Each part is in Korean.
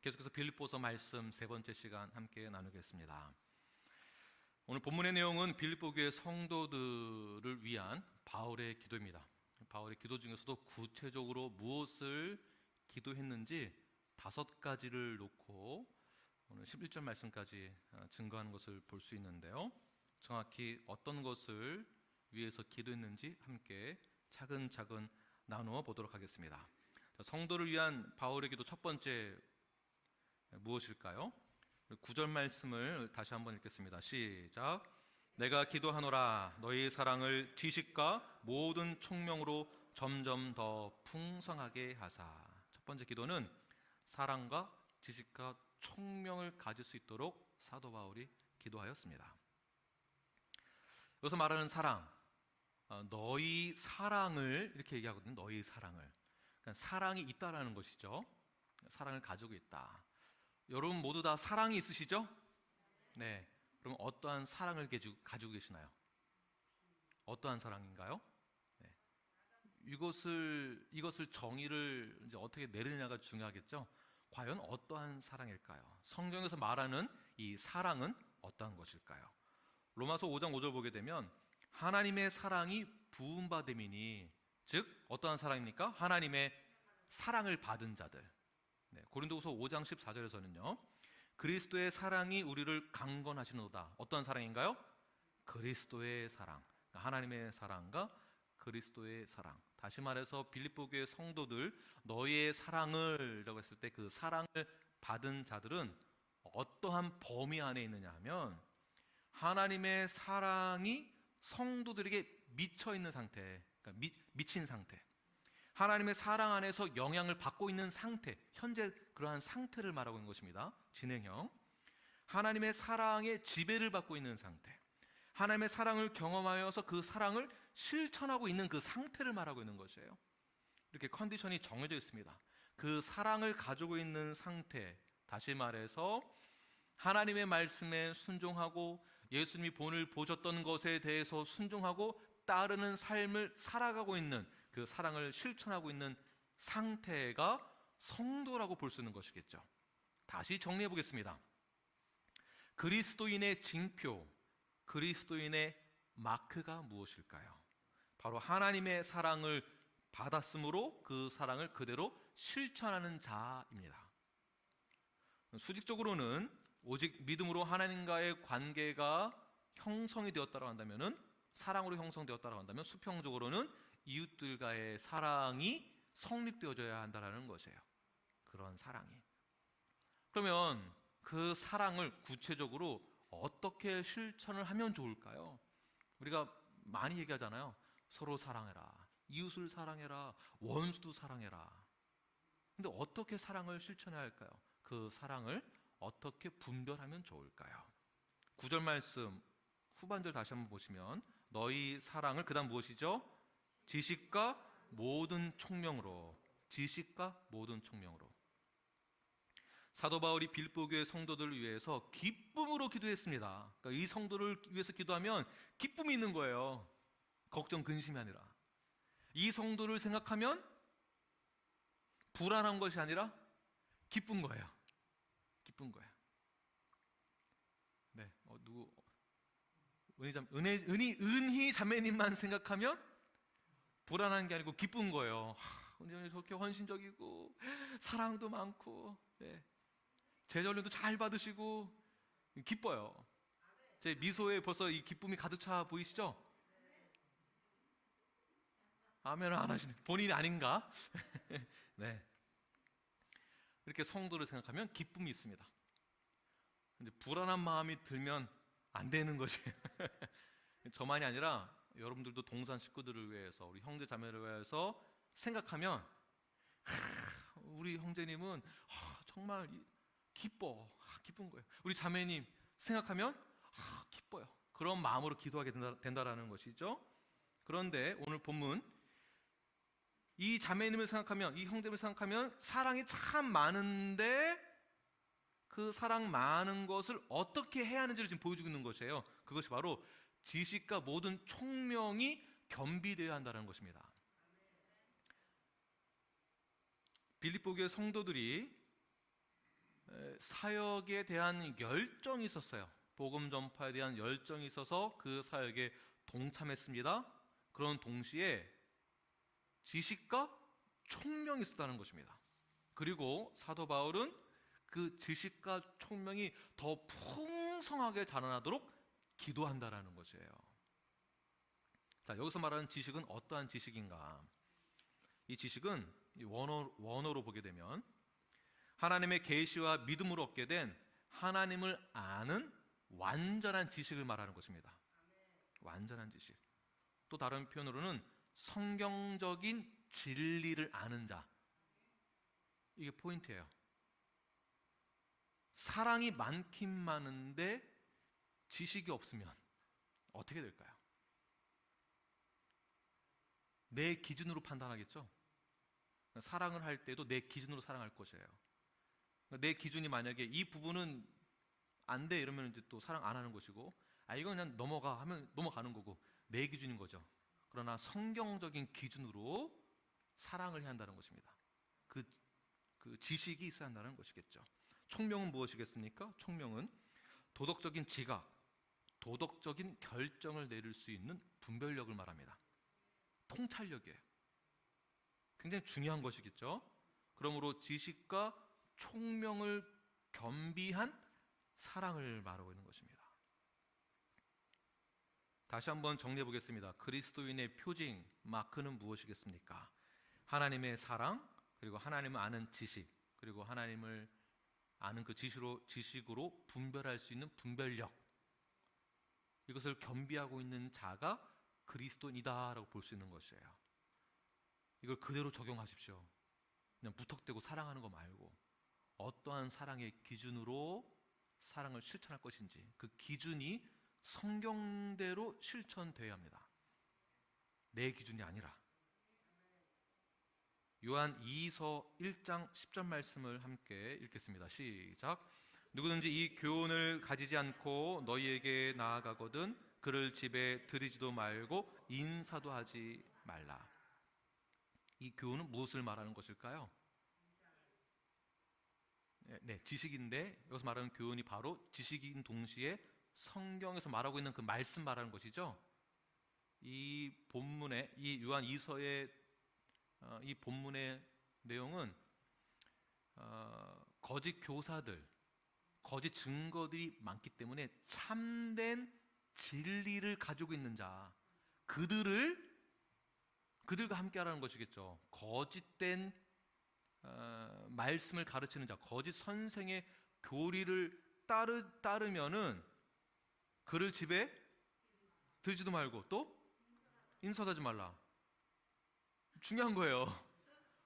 계속해서 빌립보서 말씀 세 번째 시간 함께 나누겠습니다. 오늘 본문의 내용은 빌립보 교회 성도들을 위한 바울의 기도입니다. 바울의 기도 중에서도 구체적으로 무엇을 기도했는지 5가지를 놓고 오늘 11절 말씀까지 증거하는 것을 볼 수 있는데요, 정확히 어떤 것을 위해서 기도했는지 함께 차근차근 나누어 보도록 하겠습니다. 성도를 위한 바울의 기도 첫 번째 무엇일까요? 9절 말씀을 다시 한번 읽겠습니다. 시작. 내가 기도하노라 너희 사랑을 지식과 모든 총명으로 점점 더 풍성하게 하사. 첫 번째 기도는 사랑과 지식과 총명을 가질 수 있도록 사도 바울이 기도하였습니다. 여기서 말하는 사랑, 너희 사랑을 이렇게 얘기하거든요. 너희 사랑을. 그러니까 사랑이 있다라는 것이죠. 사랑을 가지고 있다. 여러분 모두 다 사랑이 있으시죠? 네. 그럼 어떠한 사랑을 가지고 계시나요? 어떠한 사랑인가요? 네. 이것을 정의를 이제 어떻게 내리느냐가 중요하겠죠. 과연 어떠한 사랑일까요? 성경에서 말하는 이 사랑은 어떠한 것일까요? 로마서 5장 5절 보게 되면 하나님의 사랑이 부음받음이니, 즉 어떠한 사랑입니까? 하나님의 사랑을 받은 자들. 네, 고린도후서 5장 14절에서는요 그리스도의 사랑이 우리를 강건하시노다. 어떤 사랑인가요? 그리스도의 사랑. 하나님의 사랑과 그리스도의 사랑. 다시 말해서 빌립보 교회 성도들, 너희의 사랑을 라고 했을 때 그 사랑을 받은 자들은 어떠한 범위 안에 있느냐 하면 하나님의 사랑이 성도들에게 미쳐 있는 상태, 그러니까 미친 상태, 하나님의 사랑 안에서 영향을 받고 있는 상태, 현재 그러한 상태를 말하고 있는 것입니다. 진행형. 하나님의 사랑의 지배를 받고 있는 상태, 하나님의 사랑을 경험하여서 그 사랑을 실천하고 있는 그 상태를 말하고 있는 것이에요. 이렇게 컨디션이 정해져 있습니다. 그 사랑을 가지고 있는 상태, 다시 말해서 하나님의 말씀에 순종하고 예수님이 본을 보셨던 것에 대해서 순종하고 따르는 삶을 살아가고 있는, 그 사랑을 실천하고 있는 상태가 성도라고 볼 수 있는 것이겠죠. 다시 정리해 보겠습니다. 그리스도인의 징표, 그리스도인의 마크가 무엇일까요? 바로 하나님의 사랑을 받았으므로 그 사랑을 그대로 실천하는 자입니다. 수직적으로는 오직 믿음으로 하나님과의 관계가 형성이 되었다고 한다면, 사랑으로 형성되었다고 한다면, 수평적으로는 이웃들과의 사랑이 성립되어져야 한다는 것이에요. 그런 사랑이. 그러면 그 사랑을 구체적으로 어떻게 실천을 하면 좋을까요? 우리가 많이 얘기하잖아요. 서로 사랑해라, 이웃을 사랑해라, 원수도 사랑해라. 근데 어떻게 사랑을 실천해야 할까요? 그 사랑을 어떻게 분별하면 좋을까요? 9절 말씀 후반절 다시 한번 보시면 너희 사랑을, 그 다음 무엇이죠? 지식과 모든 총명으로. 지식과 모든 총명으로. 사도 바울이 빌립보 교회 성도들을 위해서 기쁨으로 기도했습니다. 그러니까 이 성도를 위해서 기도하면 기쁨이 있는 거예요. 걱정, 근심이 아니라. 이 성도를 생각하면 불안한 것이 아니라 기쁜 거예요. 기쁜 거예요. 네, 은희 자매님만 생각하면 불안한 게 아니고 기쁜 거예요. 은희 저렇게 헌신적이고 사랑도 많고, 네, 제전료도 잘 받으시고 기뻐요. 제 미소에 벌써 이 기쁨이 가득 차 보이시죠? 아멘을 안 하시네. 본인이 아닌가? 네. 이렇게 성도를 생각하면 기쁨이 있습니다. 근데 불안한 마음이 들면 안 되는 것이에요. 저만이 아니라 여러분들도 동산 식구들을 위해서, 우리 형제 자매를 위해서 생각하면 우리 형제님은 정말 기쁜 거예요. 우리 자매님 생각하면 기뻐요. 그런 마음으로 기도하게 된다라는 것이죠. 그런데 오늘 본문 이 자매님을 생각하면, 이 형제님을 생각하면 사랑이 참 많은데 그 사랑 많은 것을 어떻게 해야 하는지를 지금 보여주고 있는 것이에요. 그것이 바로 지식과 모든 총명이 겸비되어야 한다는 것입니다. 빌립보 교회 성도들이 사역에 대한 열정이 있었어요. 복음 전파에 대한 열정이 있어서 그 사역에 동참했습니다. 그런 동시에 지식과 총명이 있었다는 것입니다. 그리고 사도 바울은 그 지식과 총명이 더 풍성하게 자라나도록 기도한다라는 것이에요. 자, 여기서 말하는 지식은 어떠한 지식인가? 이 지식은 원어로 보게 되면 하나님의 계시와 믿음으로 얻게 된 하나님을 아는 완전한 지식을 말하는 것입니다. 완전한 지식. 또 다른 표현으로는 성경적인 진리를 아는 자. 이게 포인트예요. 사랑이 많긴 많은데 지식이 없으면 어떻게 될까요? 내 기준으로 판단하겠죠? 사랑을 할 때도 내 기준으로 사랑할 것이에요. 내 기준이 만약에 이 부분은 안 돼 이러면 이제 또 사랑 안 하는 것이고, 이건 그냥 넘어가 하면 넘어가는 거고, 내 기준인 거죠. 그러나 성경적인 기준으로 사랑을 해야 한다는 것입니다. 그 지식이 있어야 한다는 것이겠죠. 총명은 무엇이겠습니까? 총명은 도덕적인 지각, 도덕적인 결정을 내릴 수 있는 분별력을 말합니다. 통찰력이에요. 굉장히 중요한 것이겠죠. 그러므로 지식과 총명을 겸비한 사랑을 말하고 있는 것입니다. 다시 한번 정리해 보겠습니다. 그리스도인의 표징, 마크는 무엇이겠습니까? 하나님의 사랑, 그리고 하나님을 아는 지식, 그리고 하나님을 아는 그 지식으로 분별할 수 있는 분별력. 이것을 겸비하고 있는 자가 그리스도인이다라고 볼 수 있는 것이에요. 이걸 그대로 적용하십시오. 그냥 무턱대고 사랑하는 거 말고 어떠한 사랑의 기준으로 사랑을 실천할 것인지 그 기준이 성경대로 실천되어야 합니다. 내 기준이 아니라. 요한 2서 1장 10절 말씀을 함께 읽겠습니다. 시작. 누구든지 이 교훈을 가지지 않고 너희에게 나아가거든 그를 집에 들이지도 말고 인사도 하지 말라. 이 교훈은 무엇을 말하는 것일까요? 네, 지식인데 여기서 말하는 교훈이 바로 지식인 동시에 성경에서 말하고 있는 그 말씀 말하는 것이죠. 이 본문의 이 요한 2서의 이 본문의 내용은 거짓 교사들, 거짓 증거들이 많기 때문에 참된 진리를 가지고 있는 자, 그들과 함께하라는 것이겠죠. 거짓된 말씀을 가르치는 자, 거짓 선생의 교리를 따르면은 그를 집에 들지도 말고 또 인사도 하지 말라. 중요한 거예요.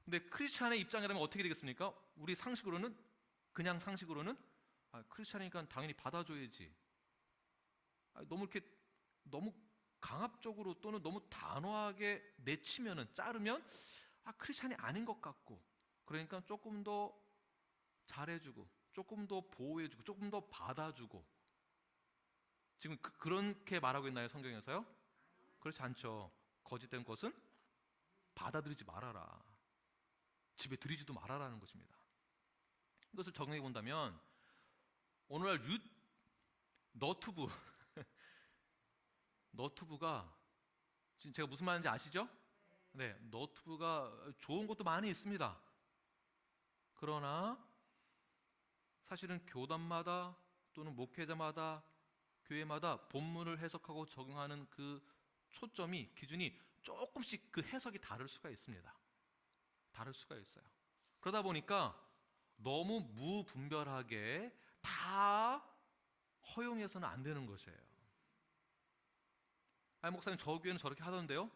근데 크리스찬의 입장이라면 어떻게 되겠습니까? 우리 상식으로는, 그냥 상식으로는 크리스찬이니까 당연히 받아줘야지. 너무 강압적으로 또는 너무 단호하게 내치면은, 자르면 크리스찬이 아닌 것 같고, 그러니까 조금 더 잘해주고 조금 더 보호해주고 조금 더 받아주고. 지금 그렇게 말하고 있나요, 성경에서요? 그렇지 않죠. 거짓된 것은 받아들이지 말아라, 집에 들이지도 말아라는 것입니다. 이것을 적용해 본다면 오늘날 너튜브 너튜브가 지금 제가 무슨 말인지 아시죠? 네, 너튜브가 좋은 것도 많이 있습니다. 그러나 사실은 교단마다 또는 목회자마다 교회마다 본문을 해석하고 적용하는 그 초점이, 기준이 조금씩 그 해석이 다를 수가 있습니다. 다를 수가 있어요. 그러다 보니까 너무 무분별하게 다 허용해서는 안 되는 것이에요. 목사님 저 교회는 저렇게 하던데요?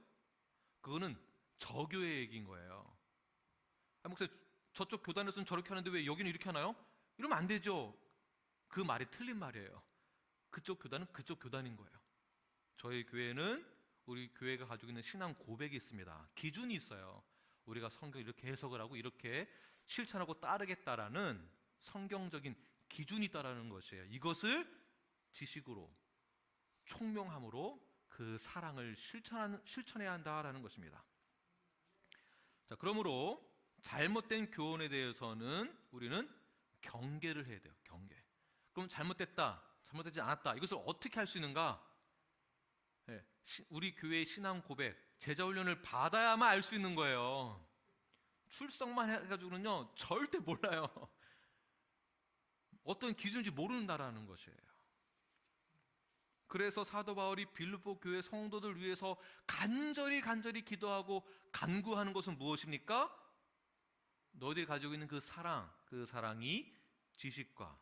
그거는 저 교회 얘기인 거예요. 목사님 저쪽 교단에서는 저렇게 하는데 왜 여기는 이렇게 하나요? 이러면 안 되죠. 그 말이 틀린 말이에요. 그쪽 교단은 그쪽 교단인 거예요. 저희 교회는 우리 교회가 가지고 있는 신앙 고백이 있습니다. 기준이 있어요. 우리가 성경 이렇게 해석을 하고 이렇게 실천하고 따르겠다라는 성경적인 기준이 있다라는 것이에요. 이것을 지식으로, 총명함으로 그 사랑을 실천해야 한다라는 것입니다. 자, 그러므로 잘못된 교훈에 대해서는 우리는 경계를 해야 돼요. 경계. 그럼 잘못됐다, 잘못되지 않았다, 이것을 어떻게 할 수 있는가? 예, 우리 교회의 신앙 고백, 제자 훈련을 받아야만 알 수 있는 거예요. 출석만 해가지고는요 절대 몰라요. 어떤 기준인지 모른다라는 것이에요. 그래서 사도 바울이 빌립보 교회 성도들 위해서 간절히 기도하고 간구하는 것은 무엇입니까? 너희들이 가지고 있는 그 사랑이 지식과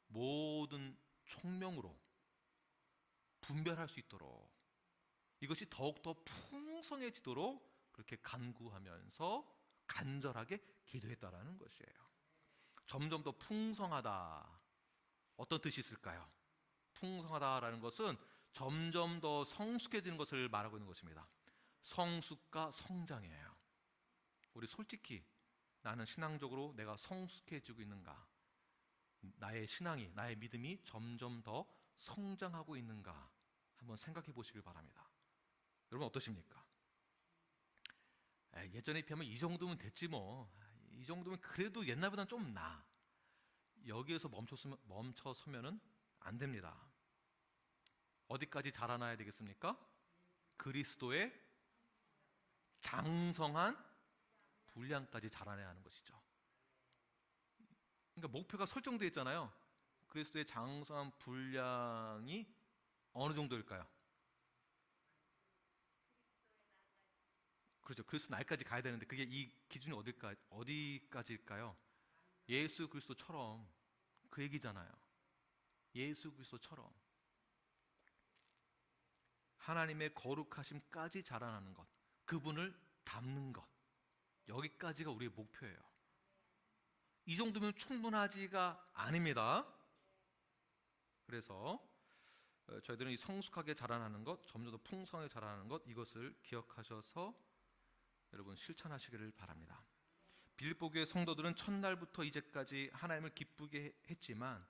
모든 총명으로 분별할 수 있도록, 이것이 더욱더 풍성해지도록 그렇게 간구하면서 간절하게 기도했다라는 것이에요. 점점 더 풍성하다, 어떤 뜻이 있을까요? 풍성하다라는 것은 점점 더 성숙해지는 것을 말하고 있는 것입니다. 성숙과 성장이에요. 우리 솔직히 나는 신앙적으로 내가 성숙해지고 있는가? 나의 신앙이, 나의 믿음이 점점 더 성장하고 있는가? 한번 생각해 보시길 바랍니다. 여러분 어떠십니까? 예전에 비하면 이 정도면 됐지 뭐, 이 정도면 그래도 옛날보다는 좀 나아. 여기에서 멈춰서면은 안 됩니다. 어디까지 자라나야 되겠습니까? 그리스도의 장성한 분량까지 자라나야 하는 것이죠. 그러니까 목표가 설정되어 있잖아요. 그리스도의 장성한 분량이 어느 정도일까요? 그렇죠. 그리스도 날까지 가야 되는데 그게 이 기준이 어디까지일까요? 예수 그리스도처럼, 그 얘기잖아요. 예수 그리스도처럼 하나님의 거룩하심까지 자라나는 것, 그분을 닮는 것, 여기까지가 우리의 목표예요. 이 정도면 충분하지가 않습니다. 그래서 저희들은 이 성숙하게 자라나는 것, 점점 더 풍성하게 자라나는 것, 이것을 기억하셔서 여러분 실천하시기를 바랍니다. 빌립보 교회 성도들은 첫날부터 이제까지 하나님을 기쁘게 했지만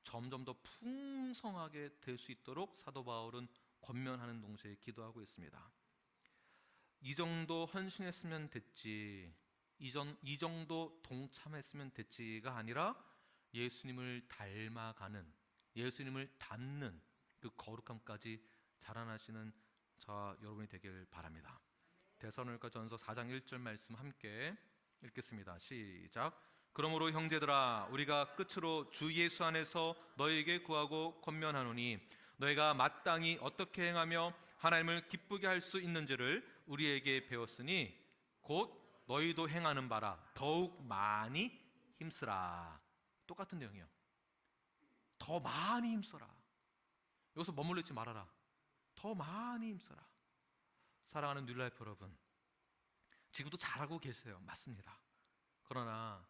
점점 더 풍성하게 될 수 있도록 사도 바울은 권면하는 동시에 기도하고 있습니다. 이 정도 헌신했으면 됐지, 이 정도 동참했으면 됐지가 아니라 예수님을 닮아가는, 예수님을 닮는 그 거룩함까지 자라나시는 저와 여러분이 되길 바랍니다. 데살로니가 전서 4장 1절 말씀 함께 읽겠습니다. 시작. 그러므로 형제들아, 우리가 끝으로 주 예수 안에서 너희에게 구하고 권면하노니 너희가 마땅히 어떻게 행하며 하나님을 기쁘게 할 수 있는지를 우리에게 배웠으니 곧 너희도 행하는 바라 더욱 많이 힘쓰라. 똑같은 내용이에요. 더 많이 힘써라. 여기서 머물러 있지 말아라. 더 많이 힘써라. 사랑하는 뉴라이프 여러분, 지금도 잘하고 계세요. 맞습니다. 그러나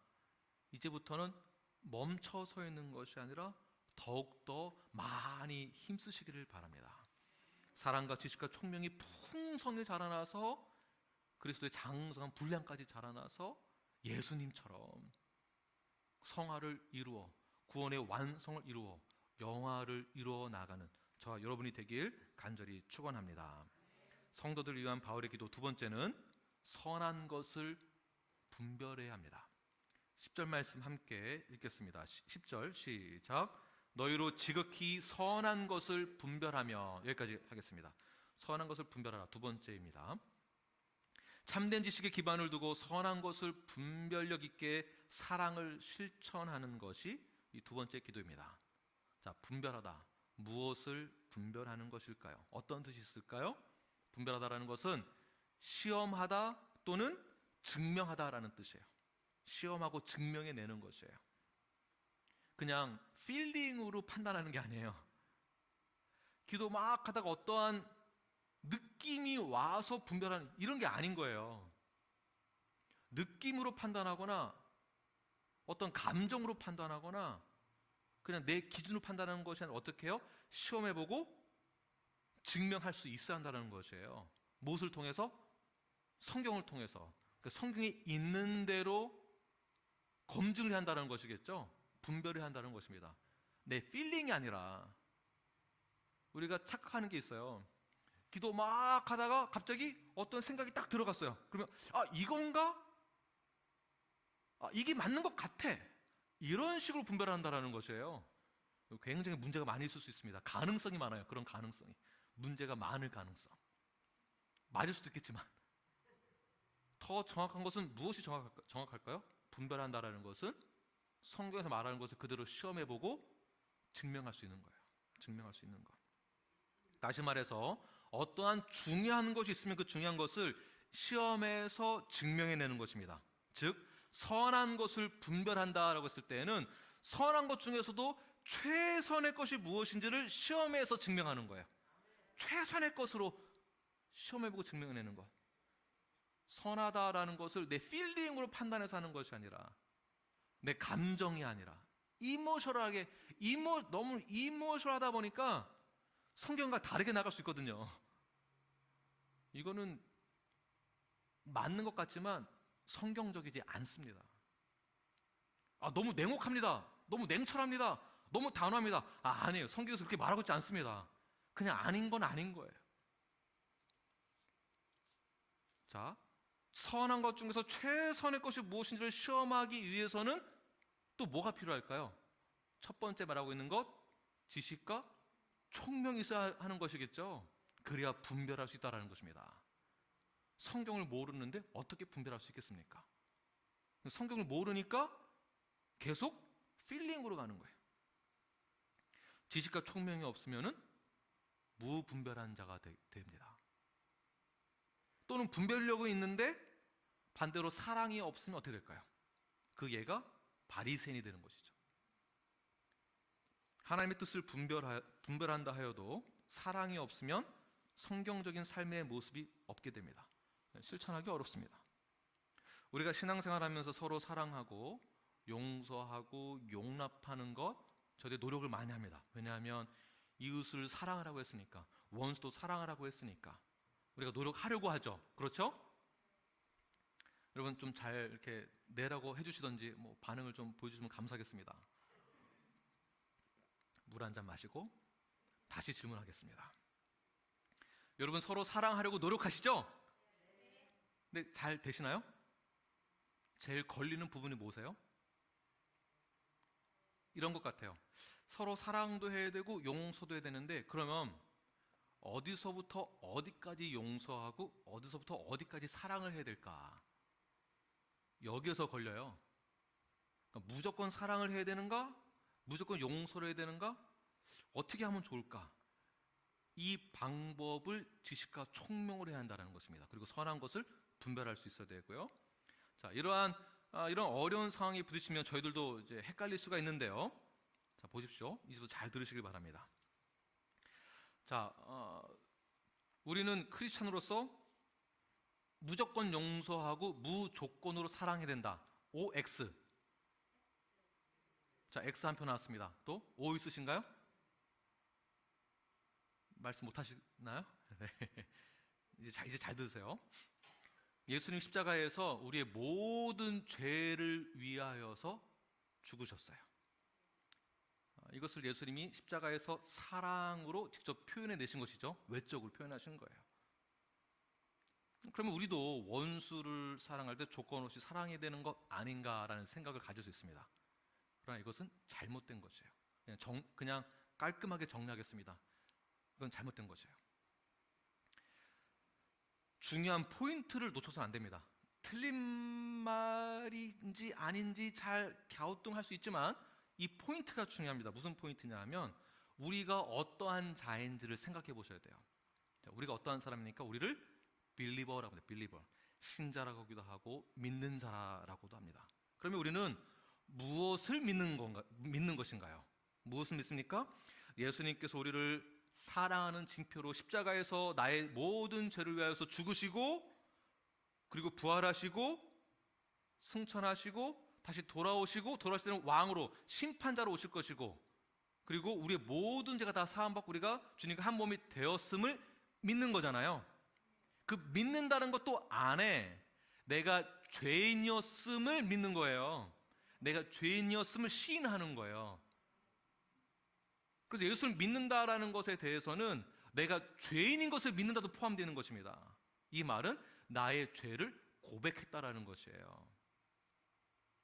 이제부터는 멈춰 서 있는 것이 아니라 더욱더 많이 힘쓰시기를 바랍니다. 사랑과 지식과 총명이 풍성히 자라나서 그리스도의 장성한 분량까지 자라나서 예수님처럼 성화를 이루어, 구원의 완성을 이루어 영화를 이루어 나가는 저와 여러분이 되길 간절히 축원합니다. 성도들 위한 바울의 기도 두 번째는 선한 것을 분별해야 합니다. 10절 말씀 함께 읽겠습니다. 10절 시작. 너희로 지극히 선한 것을 분별하며, 여기까지 하겠습니다. 선한 것을 분별하라, 두 번째입니다. 참된 지식에 기반을 두고 선한 것을 분별력 있게 사랑을 실천하는 것이 이 두 번째 기도입니다. 자, 분별하다. 무엇을 분별하는 것일까요? 어떤 뜻이 있을까요? 분별하다라는 것은 시험하다 또는 증명하다라는 뜻이에요. 시험하고 증명해내는 것이에요. 그냥 필링으로 판단하는 게 아니에요. 기도 막 하다가 어떠한 느낌이 와서 분별하는, 이런 게 아닌 거예요. 느낌으로 판단하거나 어떤 감정으로 판단하거나 그냥 내 기준으로 판단하는 것이 아니라 어떻게 해요? 시험해보고 증명할 수 있어야 한다는 것이에요. 무엇을 통해서? 성경을 통해서. 그러니까 성경에 있는 대로 검증을 해야 한다는 것이겠죠. 분별을 해야 한다는 것입니다. 내 필링이 아니라, 우리가 착각하는 게 있어요. 기도 막 하다가 갑자기 어떤 생각이 딱 들어갔어요. 그러면 이건가? 이게 맞는 것 같아. 이런 식으로 분별한다라는 것이에요. 굉장히 문제가 많이 있을 수 있습니다. 가능성이 많아요. 그런 가능성이. 문제가 많을 가능성. 맞을 수도 있겠지만 더 정확한 것은 무엇이 정확할까요? 분별한다라는 것은 성경에서 말하는 것을 그대로 시험해보고 증명할 수 있는 거예요. 증명할 수 있는 것. 다시 말해서 어떠한 중요한 것이 있으면 그 중요한 것을 시험해서 증명해내는 것입니다. 즉 선한 것을 분별한다라고 했을 때에는 선한 것 중에서도 최선의 것이 무엇인지를 시험해서 증명하는 거예요. 최선의 것으로 시험해보고 증명해내는 것. 선하다라는 것을 내 필링으로 판단해서 하는 것이 아니라 내 감정이 아니라 이모셔널하게 너무 이모셔널하다 보니까 성경과 다르게 나갈 수 있거든요. 이거는 맞는 것 같지만 성경적이지 않습니다. 너무 냉혹합니다. 너무 냉철합니다. 너무 단호합니다. 아니에요. 성경에서 그렇게 말하고 있지 않습니다. 그냥 아닌 건 아닌 거예요. 자, 선한 것 중에서 최선의 것이 무엇인지를 시험하기 위해서는 또 뭐가 필요할까요? 첫 번째 말하고 있는 것, 지식과 총명이 있어야 하는 것이겠죠. 그래야 분별할 수 있다는 것입니다. 성경을 모르는데 어떻게 분별할 수 있겠습니까? 성경을 모르니까 계속 필링으로 가는 거예요. 지식과 총명이 없으면 무분별한 자가 됩니다. 또는 분별력은 있는데 반대로 사랑이 없으면 어떻게 될까요? 그 얘가 바리새인이 되는 것이죠. 하나님의 뜻을 분별한다 하여도 사랑이 없으면 성경적인 삶의 모습이 없게 됩니다. 실천하기 어렵습니다. 우리가 신앙생활하면서 서로 사랑하고 용서하고 용납하는 것, 저희들 노력을 많이 합니다. 왜냐하면 이웃을 사랑하라고 했으니까, 원수도 사랑하라고 했으니까 우리가 노력하려고 하죠. 그렇죠? 여러분 좀 잘 이렇게 내라고 해주시던지 반응을 좀 보여주시면 감사하겠습니다. 물 한 잔 마시고 다시 질문하겠습니다. 여러분 서로 사랑하려고 노력하시죠? 근데 잘 되시나요? 제일 걸리는 부분이 뭐세요? 이런 것 같아요. 서로 사랑도 해야 되고 용서도 해야 되는데 그러면 어디서부터 어디까지 용서하고 어디서부터 어디까지 사랑을 해야 될까? 여기에서 걸려요. 그러니까 무조건 사랑을 해야 되는가? 무조건 용서를 해야 되는가? 어떻게 하면 좋을까? 이 방법을 지식과 총명으로 해야 한다는 것입니다. 그리고 선한 것을 분별할 수 있어야 되고요. 자, 이런 어려운 상황이 부딪히면 저희들도 이제 헷갈릴 수가 있는데요. 자, 보십시오. 이제부터 잘 들으시길 바랍니다. 자, 우리는 크리스찬으로서 무조건 용서하고 무조건으로 사랑해야 된다. OX. 자, X 한 표 나왔습니다. 또 O 있으신가요? 말씀 못 하시나요? 네. 이제 잘 들으세요. 예수님 십자가에서 우리의 모든 죄를 위하여서 죽으셨어요. 이것을 예수님이 십자가에서 사랑으로 직접 표현해 내신 것이죠. 외적으로 표현하신 거예요. 그러면 우리도 원수를 사랑할 때 조건 없이 사랑해야 되는 것 아닌가라는 생각을 가질 수 있습니다. 그러나 이것은 잘못된 것이에요. 그냥 깔끔하게 정리하겠습니다. 이건 잘못된 것이에요. 중요한 포인트를 놓쳐서는 안 됩니다. 틀린 말인지 아닌지 잘 갸우뚱할 수 있지만 이 포인트가 중요합니다. 무슨 포인트냐 하면 우리가 어떠한 자인지를 생각해 보셔야 돼요. 자, 우리가 어떠한 사람이니까 우리를 빌리버라고 해요. 빌리버. 신자라고 하기도 하고 믿는 자라고도 합니다. 그러면 우리는 무엇을 믿는 것인가요? 무엇을 믿습니까? 예수님께서 우리를 사랑하는 징표로 십자가에서 나의 모든 죄를 위하여서 죽으시고 그리고 부활하시고 승천하시고 다시 돌아오시고 돌아오실 때는 왕으로 심판자로 오실 것이고 그리고 우리의 모든 죄가 다 사함받고 우리가 주님과 한 몸이 되었음을 믿는 거잖아요. 그 믿는다는 것도 안에 내가 죄인이었음을 믿는 거예요. 내가 죄인이었음을 시인하는 거예요. 그래서 예수를 믿는다라는 것에 대해서는 내가 죄인인 것을 믿는다도 포함되는 것입니다. 이 말은 나의 죄를 고백했다라는 것이에요.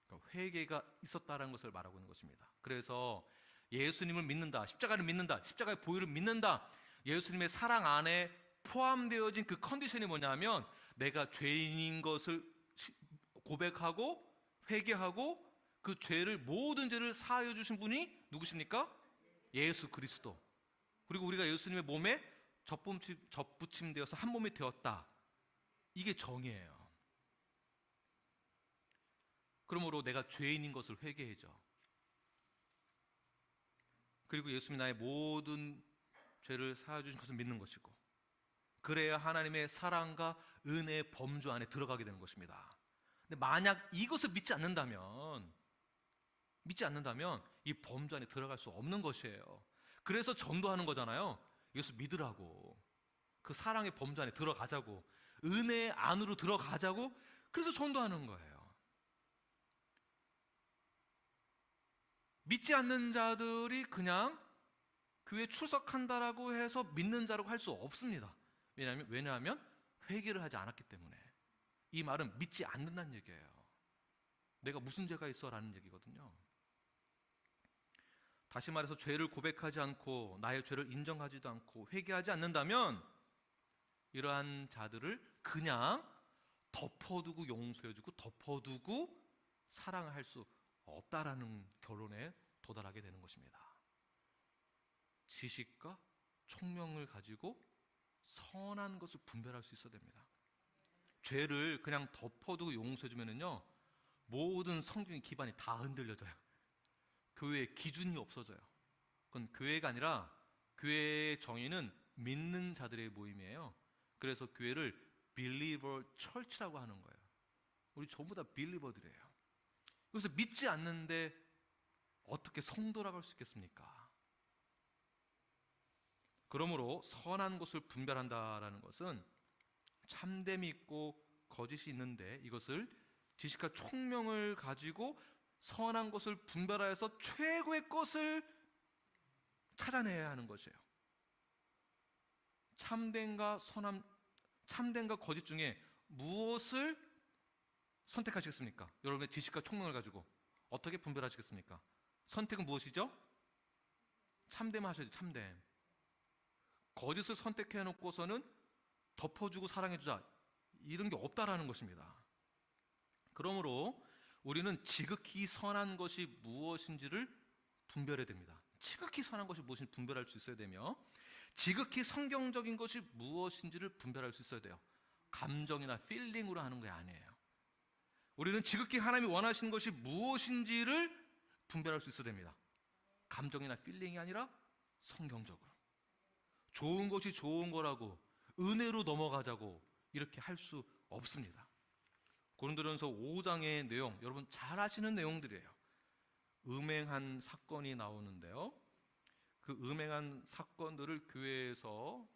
그러니까 회개가 있었다라는 것을 말하고 있는 것입니다. 그래서 예수님을 믿는다, 십자가를 믿는다, 십자가의 보혈을 믿는다, 예수님의 사랑 안에 포함되어진 그 컨디션이 뭐냐면 내가 죄인인 것을 고백하고 회개하고 그 죄를, 모든 죄를 사하여 주신 분이 누구십니까? 예수 그리스도. 그리고 우리가 예수님의 몸에 접붙임되어서 한 몸이 되었다. 이게 정의예요. 그러므로 내가 죄인인 것을 회개해줘. 그리고 예수님이 나의 모든 죄를 사하여 주신 것을 믿는 것이고, 그래야 하나님의 사랑과 은혜의 범주 안에 들어가게 되는 것입니다. 근데 만약 이것을 믿지 않는다면 이 범주 안에 들어갈 수 없는 것이에요. 그래서 전도하는 거잖아요. 예수 믿으라고, 그 사랑의 범주 안에 들어가자고, 은혜 안으로 들어가자고, 그래서 전도하는 거예요. 믿지 않는 자들이 그냥 교회에 출석한다라고 해서 믿는 자라고 할 수 없습니다. 왜냐하면 회개를 하지 않았기 때문에. 이 말은 믿지 않는다는 얘기예요. 내가 무슨 죄가 있어? 라는 얘기거든요. 다시 말해서 죄를 고백하지 않고 나의 죄를 인정하지도 않고 회개하지 않는다면 이러한 자들을 그냥 덮어두고 용서해주고 덮어두고 사랑을 할 수 없다라는 결론에 도달하게 되는 것입니다. 지식과 총명을 가지고 선한 것을 분별할 수 있어야 됩니다. 죄를 그냥 덮어두고 용서해주면은요, 모든 성경의 기반이 다 흔들려져요. 교회의 기준이 없어져요. 그건 교회가 아니라, 교회의 정의는 믿는 자들의 모임이에요. 그래서 교회를 Believer Church라고 하는 거예요. 우리 전부 다 빌리버들이에요. 그래서 믿지 않는데 어떻게 성도라고 할 수 있겠습니까? 그러므로 선한 것을 분별한다라는 것은 참됨이 있고 거짓이 있는데, 이것을 지식과 총명을 가지고 선한 것을 분별하여서 최고의 것을 찾아내야 하는 것이에요. 참됨과 거짓 중에 무엇을 선택하시겠습니까? 여러분의 지식과 총명을 가지고 어떻게 분별하시겠습니까? 선택은 무엇이죠? 참됨 하셔야죠. 참됨. 거짓을 선택해 놓고서는 덮어주고 사랑해주자, 이런 게 없다라는 것입니다. 그러므로 우리는 지극히 선한 것이 무엇인지를 분별해야 됩니다. 지극히 선한 것이 무엇인지 분별할 수 있어야 되며, 지극히 성경적인 것이 무엇인지를 분별할 수 있어야 돼요. 감정이나 필링으로 하는 게 아니에요. 우리는 지극히 하나님이 원하시는 것이 무엇인지를 분별할 수 있어야 됩니다. 감정이나 필링이 아니라 성경적으로. 좋은 것이 좋은 거라고 은혜로 넘어가자고 이렇게 할 수 없습니다. 고린도전서 5장의 내용, 여러분 잘 아시는 내용들이에요. 음행한 사건이 나오는데요, 그 음행한 사건들을 교회에서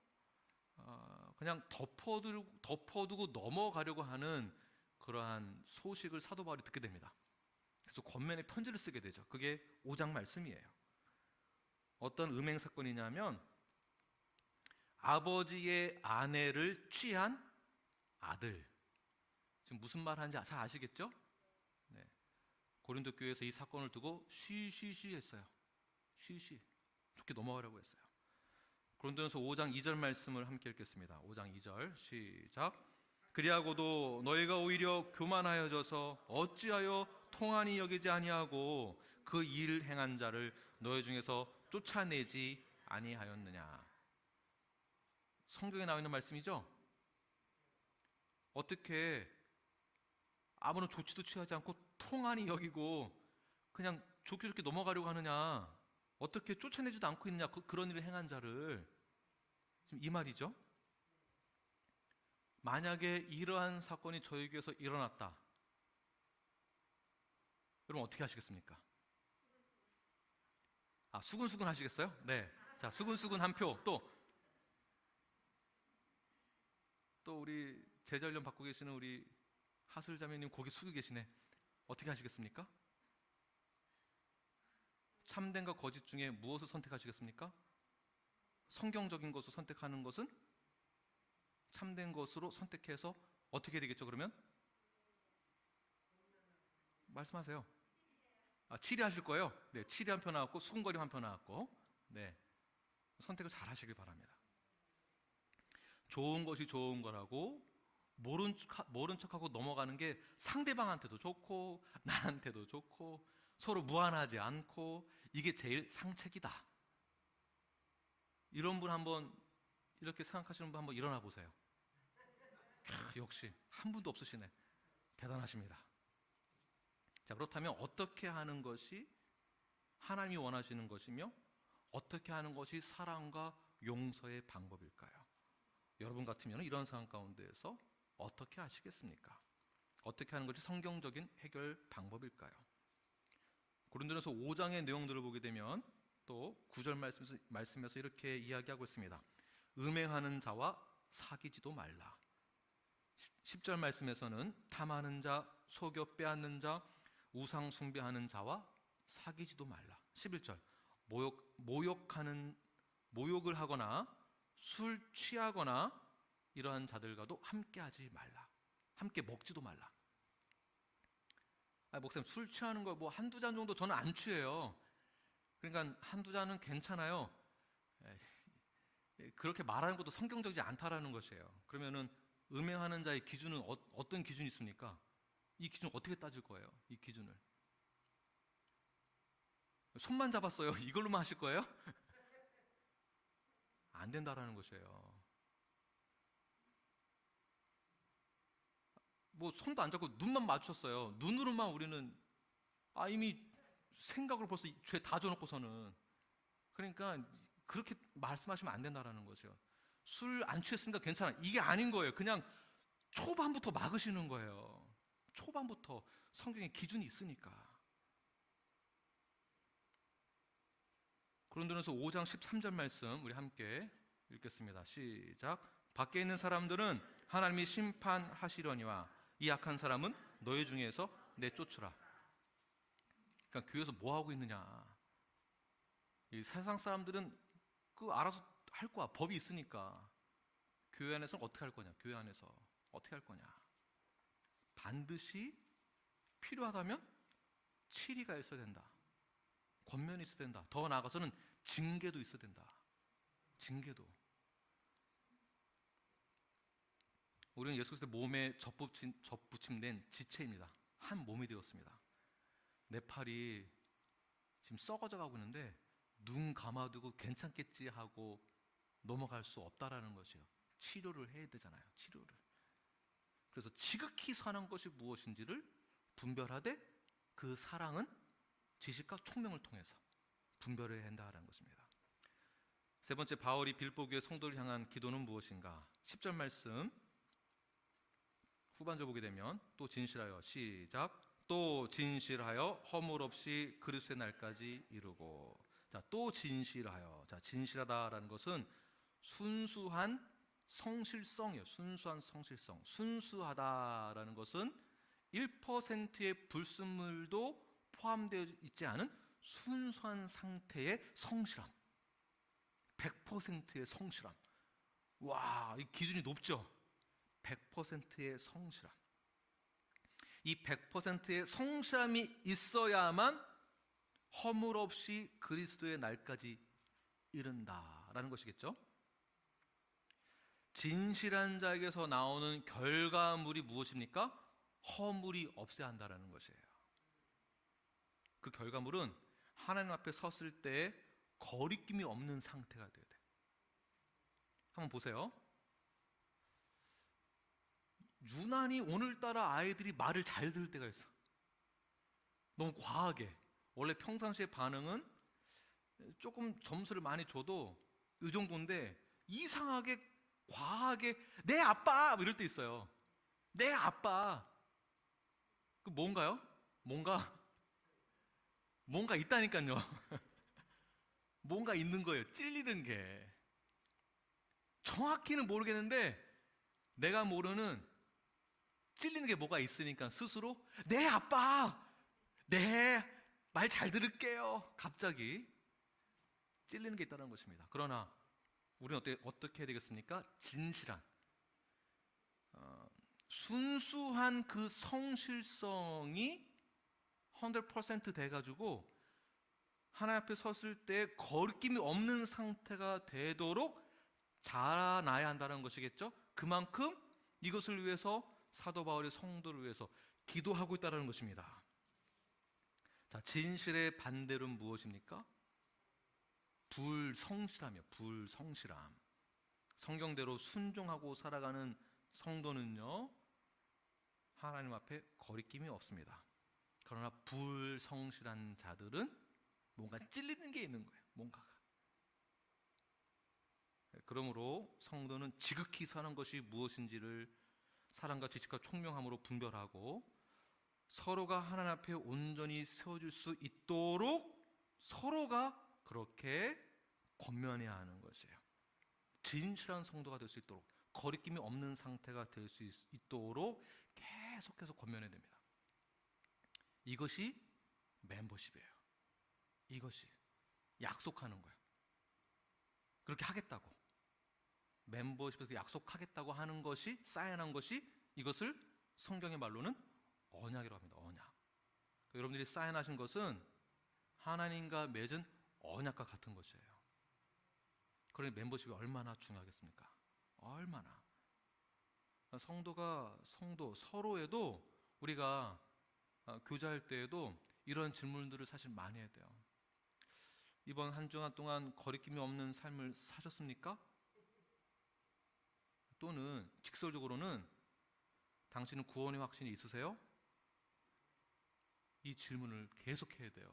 그냥 덮어두고 넘어가려고 하는 그러한 소식을 사도 바울이 듣게 됩니다. 그래서 권면의 편지를 쓰게 되죠. 그게 5장 말씀이에요. 어떤 음행 사건이냐면, 아버지의 아내를 취한 아들. 지금 무슨 말 하는지 잘 아시겠죠? 네. 고린도 교회에서 이 사건을 두고 쉬쉬쉬 했어요. 쉬쉬. 좋게 넘어가려고 했어요. 고린도전서 5장 2절 말씀을 함께 읽겠습니다. 5장 2절 시작. 그리하고도 너희가 오히려 교만하여져서 어찌하여 통한이 여기지 아니하고 그 일을 행한 자를 너희 중에서 쫓아내지 아니하였느냐. 성경에 나와 있는 말씀이죠. 어떻게 아무런 조치도 취하지 않고 통한이 여기고 그냥 좋게 좋게 넘어가려고 하느냐, 어떻게 쫓아내지도 않고 있느냐, 그런 일을 행한 자를. 지금 이 말이죠. 만약에 이러한 사건이 저에게서 일어났다, 여러분 어떻게 하시겠습니까? 수근수근 하시겠어요? 네. 자, 수근수근 한 표. 또 우리 제자훈련 받고 계시는 우리 하슬자매님 고개 숙이고 계시네. 어떻게 하시겠습니까? 참됨과 거짓 중에 무엇을 선택하시겠습니까? 성경적인 것을 선택하는 것은 참된 것으로 선택해서 어떻게 되겠죠? 그러면 말씀하세요. 7위 하실 거예요? 네, 7위 한 표 나왔고 수근거림 한 표 나왔고, 네, 선택을 잘 하시길 바랍니다. 좋은 것이 좋은 거라고 모른 척하고 넘어가는 게 상대방한테도 좋고 나한테도 좋고 서로 무안하지 않고 이게 제일 상책이다. 이런 분 한번, 이렇게 생각하시는 분 한번 일어나 보세요. 역시 한 분도 없으시네. 대단하십니다. 자, 그렇다면 어떻게 하는 것이 하나님이 원하시는 것이며 어떻게 하는 것이 사랑과 용서의 방법일까요? 여러분 같으면 이런 상황 가운데에서 어떻게 하시겠습니까? 어떻게 하는 것이 성경적인 해결 방법일까요? 고린도전서 5장의 내용들을 보게 되면 또 9절 말씀에서 이렇게 이야기하고 있습니다. 음행하는 자와 사귀지도 말라. 10절 말씀에서는 탐하는 자, 속여 빼앗는 자, 우상 숭배하는 자와 사귀지도 말라. 11절 모욕을 하거나 술 취하거나 이러한 자들과도 함께하지 말라. 함께 먹지도 말라. 목사님, 술 취하는 거 뭐 한두 잔 정도 저는 안 취해요. 그러니까 한두 잔은 괜찮아요. 그렇게 말하는 것도 성경적이지 않다라는 것이에요. 그러면은 음행하는 자의 기준은 어떤 기준이 있습니까? 이 기준 어떻게 따질 거예요? 이 기준을 손만 잡았어요. 이걸로만 하실 거예요? 안 된다라는 것이에요. 뭐 손도 안 잡고 눈만 마주쳤어요. 눈으로만 우리는 이미 생각으로 벌써 죄 다 줘놓고서는, 그러니까 그렇게 말씀하시면 안 된다라는 거죠. 술 안 취했으니까 괜찮아, 이게 아닌 거예요. 그냥 초반부터 막으시는 거예요. 초반부터 성경에 기준이 있으니까. 고린도전서 5장 13절 말씀 우리 함께 읽겠습니다. 시작. 밖에 있는 사람들은 하나님이 심판하시려니와 이 악한 사람은 너희 중에서 내쫓으라. 그러니까 교회에서 뭐 하고 있느냐? 이 세상 사람들은 알아서 할 거야. 법이 있으니까. 교회 안에서는 어떻게 할 거냐? 교회 안에서 어떻게 할 거냐? 반드시 필요하다면 치리가 있어야 된다. 권면이 있어야 된다. 더 나아가서는 징계도 있어야 된다. 징계도. 우리는 예수 그리스도의 몸에 접붙임된 지체입니다. 한 몸이 되었습니다. 내 팔이 지금 썩어져 가고 있는데 눈 감아두고 괜찮겠지 하고 넘어갈 수 없다라는 것이요. 치료를 해야 되잖아요. 치료를. 그래서 지극히 선한 것이 무엇인지를 분별하되 그 사랑은 지식과 총명을 통해서 분별해야 한다는 것입니다. 세 번째, 바울이 빌보 교회 성도를 향한 기도는 무엇인가? 10절 말씀 후반절 보게 되면 또 진실하여, 시작. 또 진실하여 허물 없이 그리스도의 날까지 이루고. 자, 또 진실하여. 자, 진실하다라는 것은 순수한 성실성이에요. 순수한 성실성. 순수하다라는 것은 1%의 불순물도 포함되어 있지 않은 순수한 상태의 성실함. 100%의 성실함. 와, 이 기준이 높죠? 100%의 성실함. 이 100%의 성실함이 있어야만 허물 없이 그리스도의 날까지 이른다라는 것이겠죠? 진실한 자에게서 나오는 결과물이 무엇입니까? 허물이 없어야 한다는 것이에요. 그 결과물은 하나님 앞에 섰을 때 거리낌이 없는 상태가 돼야 돼요. 한번 보세요. 유난히 오늘따라 아이들이 말을 잘 들을 때가 있어. 너무 과하게. 원래 평상시의 반응은 조금 점수를 많이 줘도 이 정도인데 이상하게 과하게 내 아빠 이럴 때 있어요. 내 아빠. 그 뭔가요? 뭔가 있다니까요. 뭔가 있는 거예요. 찔리는 게. 정확히는 모르겠는데 내가 모르는 찔리는 게 뭐가 있으니까 스스로 내 아빠, 네, 말 잘 들을게요. 갑자기 찔리는 게 있다는 것입니다. 그러나 우리는 어떻게 해야 되겠습니까? 진실한, 순수한 그 성실성이 100% 돼가지고 하나님 앞에 섰을 때 거리낌이 없는 상태가 되도록 자라나야 한다는 것이겠죠. 그만큼 이것을 위해서 사도 바울이 성도를 위해서 기도하고 있다는 것입니다. 자, 진실의 반대로는 무엇입니까? 불성실함이요. 불성실함. 성경대로 순종하고 살아가는 성도는요, 하나님 앞에 거리낌이 없습니다. 그러나 불성실한 자들은 뭔가 찔리는 게 있는 거예요. 뭔가가. 그러므로 성도는 지극히 사는 것이 무엇인지를 사랑과 지식과 총명함으로 분별하고 서로가 하나님 앞에 온전히 세워질 수 있도록 서로가 그렇게 권면해야 하는 것이에요. 진실한 성도가 될 수 있도록, 거리낌이 없는 상태가 될 수 있도록 계속해서 권면해야 됩니다. 이것이 멤버십이에요. 이것이 약속하는 거예요. 그렇게 하겠다고, 멤버십에서 약속하겠다고 하는 것이, 사인한 것이, 이것을 성경의 말로는 언약이라고 합니다. 언약. 여러분들이 사인하신 것은 하나님과 맺은 언약과 같은 것이에요. 그러니 멤버십이 얼마나 중요하겠습니까? 얼마나. 성도가 서로에도 우리가 교제할 때에도 이런 질문들을 사실 많이 해야 돼요. 이번 한 주간 동안 거리낌이 없는 삶을 사셨습니까? 또는 직설적으로는 당신은 구원의 확신이 있으세요? 이 질문을 계속 해야 돼요.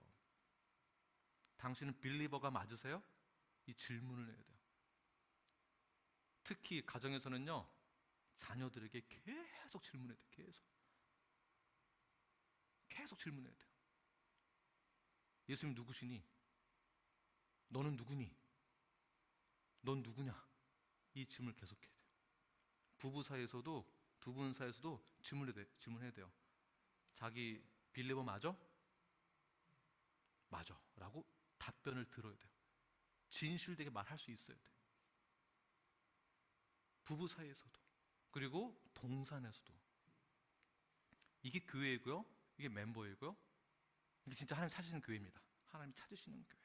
당신은 빌리버가 맞으세요? 이 질문을 해야 돼요. 특히 가정에서는요, 자녀들에게 계속 질문해야 돼요. 계속 질문해야 돼요. 예수님 누구시니? 너는 누구니? 넌 누구냐? 이 질문을 계속해야 돼요. 부부 사이에서도, 두 분 사이에서도 질문해야 돼요. 자기 빌리버 맞아? 맞아 라고 답변을 들어야 돼요. 진실되게 말할 수 있어야 돼요. 부부 사이에서도, 그리고 동산에서도. 이게 교회이고요, 이게 멤버이고요, 이게 진짜 하나님 찾으시는 교회입니다. 하나님 찾으시는 교회.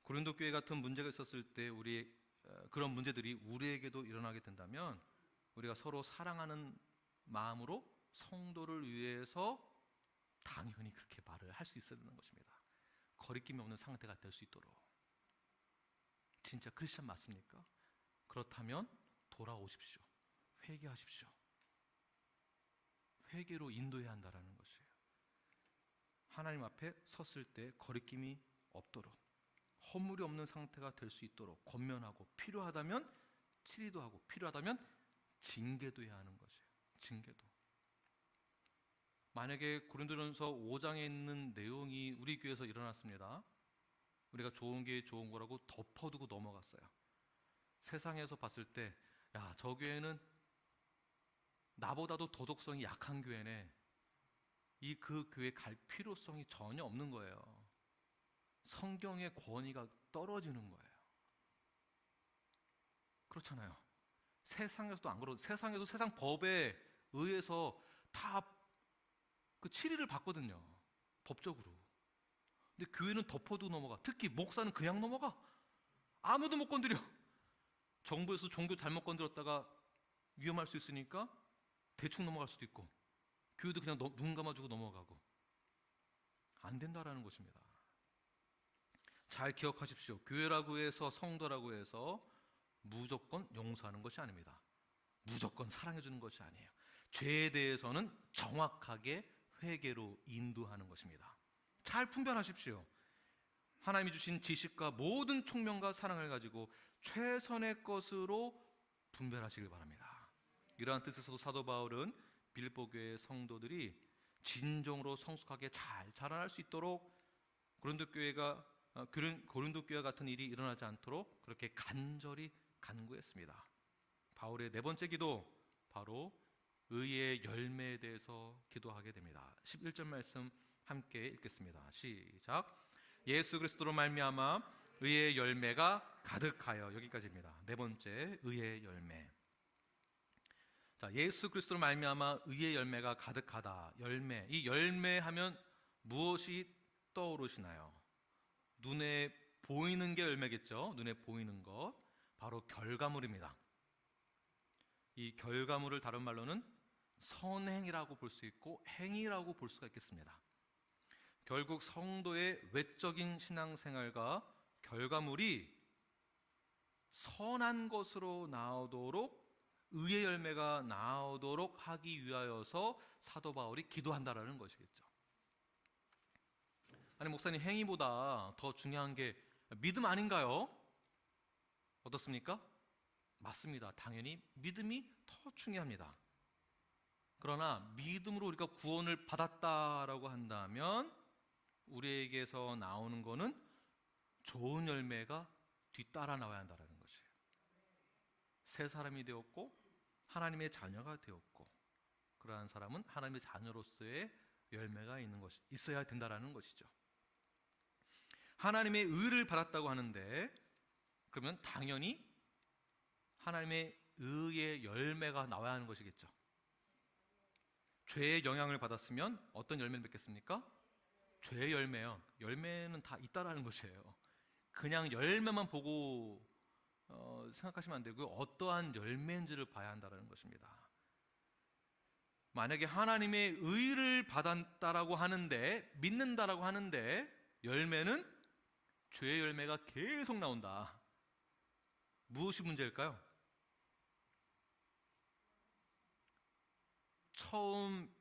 고린도 교회 같은 문제가 있었을 때 그런 문제들이 우리에게도 일어나게 된다면 우리가 서로 사랑하는 마음으로 성도를 위해서 당연히 그렇게 말을 할 수 있어야 되는 것입니다. 거리낌이 없는 상태가 될 수 있도록. 진짜 크리스찬 맞습니까? 그렇다면 돌아오십시오. 회개하십시오. 회개로 인도해야 한다는 것이에요. 하나님 앞에 섰을 때 거리낌이 없도록, 허물이 없는 상태가 될 수 있도록 권면하고, 필요하다면 치리도 하고, 필요하다면 징계도 해야 하는 것이에요. 징계도. 만약에 고린도전서 5장에 있는 내용이 우리 교회에서 일어났습니다. 우리가 좋은 게 좋은 거라고 덮어두고 넘어갔어요. 세상에서 봤을 때, 야, 저 교회는 나보다도 도덕성이 약한 교회네. 그 교회 갈 필요성이 전혀 없는 거예요. 성경의 권위가 떨어지는 거예요. 그렇잖아요. 세상에서도 안 그러고, 세상에서 세상 법에 의해서 다 그 치리를 받거든요. 법적으로. 근데 교회는 덮어두고 넘어가. 특히 목사는 그냥 넘어가. 아무도 못 건드려. 정부에서 종교 잘못 건드렸다가 위험할 수 있으니까 대충 넘어갈 수도 있고, 교회도 그냥 눈 감아주고 넘어가고. 안 된다라는 것입니다. 잘 기억하십시오. 교회라고 해서, 성도라고 해서 무조건 용서하는 것이 아닙니다. 무조건 사랑해주는 것이 아니에요. 죄에 대해서는 정확하게 회개로 인도하는 것입니다. 잘 분별하십시오. 하나님이 주신 지식과 모든 총명과 사랑을 가지고 최선의 것으로 분별하시길 바랍니다. 이러한 뜻에서도 사도 바울은 빌립보 교회의 성도들이 진정으로 성숙하게 잘 자라날 수 있도록 고린도 교회와 같은 일이 일어나지 않도록 그렇게 간절히 간구했습니다. 바울의 네 번째 기도, 바로 의의 열매에 대해서 기도하게 됩니다. 11절 말씀 함께 읽겠습니다. 시작. 예수 그리스도로 말미암아 의의 열매가 가득하여. 여기까지입니다. 네 번째, 의의 열매. 자, 예수 그리스도로 말미암아 의의 열매가 가득하다. 열매. 이 열매하면 무엇이 떠오르시나요? 눈에 보이는 게 열매겠죠. 눈에 보이는 것. 바로 결과물입니다. 이 결과물을 다른 말로는 선행이라고 볼 수 있고 행위라고 볼 수가 있겠습니다. 결국 성도의 외적인 신앙생활과 결과물이 선한 것으로 나오도록 의의 열매가 나오도록 하기 위하여서 사도 바울이 기도한다라는 것이겠죠. 아니 목사님, 행위보다 더 중요한 게 믿음 아닌가요? 어떻습니까? 맞습니다. 당연히 믿음이 더 중요합니다. 그러나 믿음으로 우리가 구원을 받았다라고 한다면 우리에게서 나오는 것은 좋은 열매가 뒤따라 나와야 한다는 것이에요. 새 사람이 되었고 하나님의 자녀가 되었고, 그러한 사람은 하나님의 자녀로서의 열매가 있어야 된다는 것이죠. 하나님의 의를 받았다고 하는데, 그러면 당연히 하나님의 의의 열매가 나와야 하는 것이겠죠. 죄의 영향을 받았으면 어떤 열매를 맺겠습니까? 죄의 열매요. 열매는 다 있다라는 것이에요. 그냥 열매만 보고 생각하시면 안 되고요. 어떠한 열매인지를 봐야 한다는 것입니다. 만약에 하나님의 의를 받았다라고 하는데, 믿는다라고 하는데 열매는 죄의 열매가 계속 나온다. 무엇이 문제일까요? 처음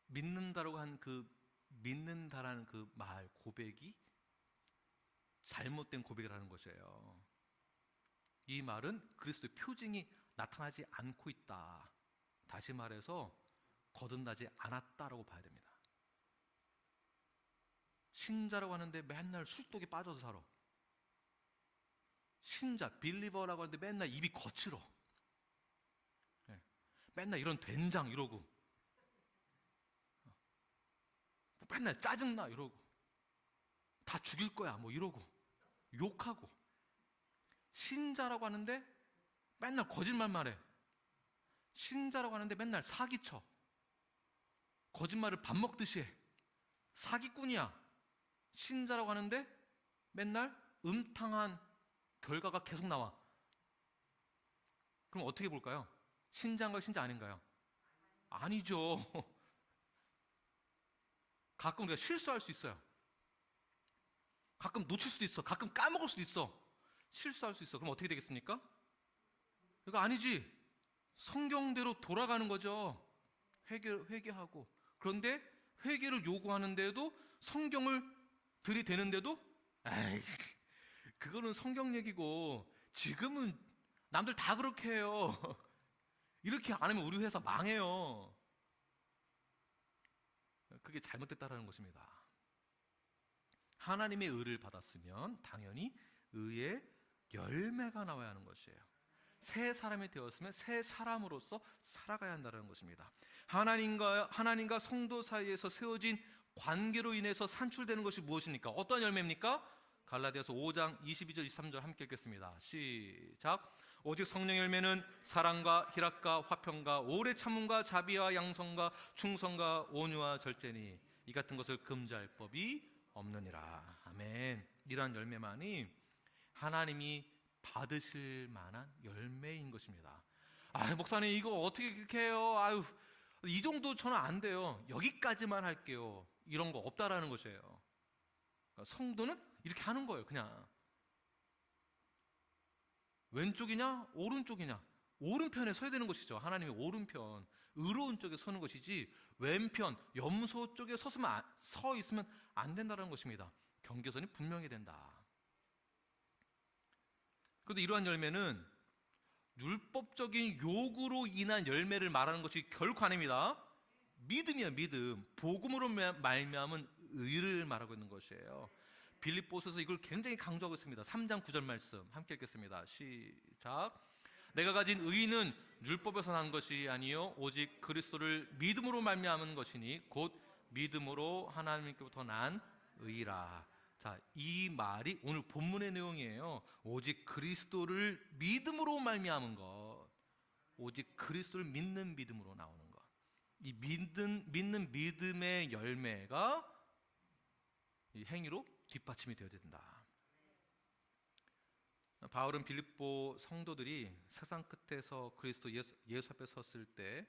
믿는다라고 한 그 믿는다라는 그 말, 고백이 잘못된 고백이라는 것이에요. 이 말은 그리스도의 표징이 나타나지 않고 있다. 다시 말해서 거듭나지 않았다라고 봐야 됩니다. 신자라고 하는데 맨날 술독에 빠져서 살아. 신자, 빌리버라고 하는데 맨날 입이 거칠어. 맨날 이런 된장 이러고, 맨날 짜증나 이러고, 다 죽일 거야 뭐 이러고, 욕하고. 신자라고 하는데 맨날 거짓말만 해. 신자라고 하는데 맨날 사기쳐. 거짓말을 밥 먹듯이 해. 사기꾼이야. 신자라고 하는데 맨날 음탕한 결과가 계속 나와. 그럼 어떻게 볼까요? 신자인가요, 신자 아닌가요? 아니죠. 가끔 우리가 실수할 수 있어요. 가끔 놓칠 수도 있어. 가끔 까먹을 수도 있어. 실수할 수 있어. 그럼 어떻게 되겠습니까? 이거 아니지. 성경대로 돌아가는 거죠. 회개하고. 그런데 회개를 요구하는데도, 성경을 들이대는데도, 에이, 그거는 성경 얘기고, 지금은 남들 다 그렇게 해요. 이렇게 안 하면 우리 회사 망해요. 그게 잘못됐다라는 것입니다. 하나님의 의를 받았으면 당연히 의의 열매가 나와야 하는 것이에요. 새 사람이 되었으면 새 사람으로서 살아가야 한다는 것입니다. 하나님과 성도 사이에서 세워진 관계로 인해서 산출되는 것이 무엇입니까? 어떤 열매입니까? 갈라디아서 5장 22절 23절 함께 읽겠습니다. 시작. 오직 성령의 열매는 사랑과 희락과 화평과 오래 참음과 자비와 양성과 충성과 온유와 절제니 이 같은 것을 금지할 법이 없느니라. 아멘. 이러한 열매만이 하나님이 받으실 만한 열매인 것입니다. 아, 목사님 이거 어떻게 그렇게 해요? 아유, 이 정도 저는 안 돼요. 여기까지만 할게요. 이런 거 없다라는 것이에요. 그러니까 성도는 이렇게 하는 거예요. 그냥 왼쪽이냐 오른쪽이냐, 오른편에 서야 되는 것이죠. 하나님의 오른편, 의로운 쪽에 서는 것이지 왼편, 염소 쪽에 서 있으면 안 된다는 것입니다. 경계선이 분명히 된다. 그런데 이러한 열매는 율법적인 요구로 인한 열매를 말하는 것이 결코 아닙니다. 믿음이에요. 믿음. 복음으로 말미암은 의를 말하고 있는 것이에요. 빌립보서에서 이걸 굉장히 강조하고 있습니다. 3장 9절 말씀 함께 읽겠습니다. 시작. 내가 가진 의는 율법에서 난 것이 아니요 오직 그리스도를 믿음으로 말미암은 것이니 곧 믿음으로 하나님께부터 난 의라. 자, 이 말이 오늘 본문의 내용이에요. 오직 그리스도를 믿음으로 말미암은 것. 오직 그리스도를 믿는 믿음으로 나오는 것. 이 믿는 믿음의 열매가 이 행위로 뒷받침이 되어야 된다. 바울은 빌립보 성도들이 세상 끝에서 그리스도 예수 앞에 섰을 때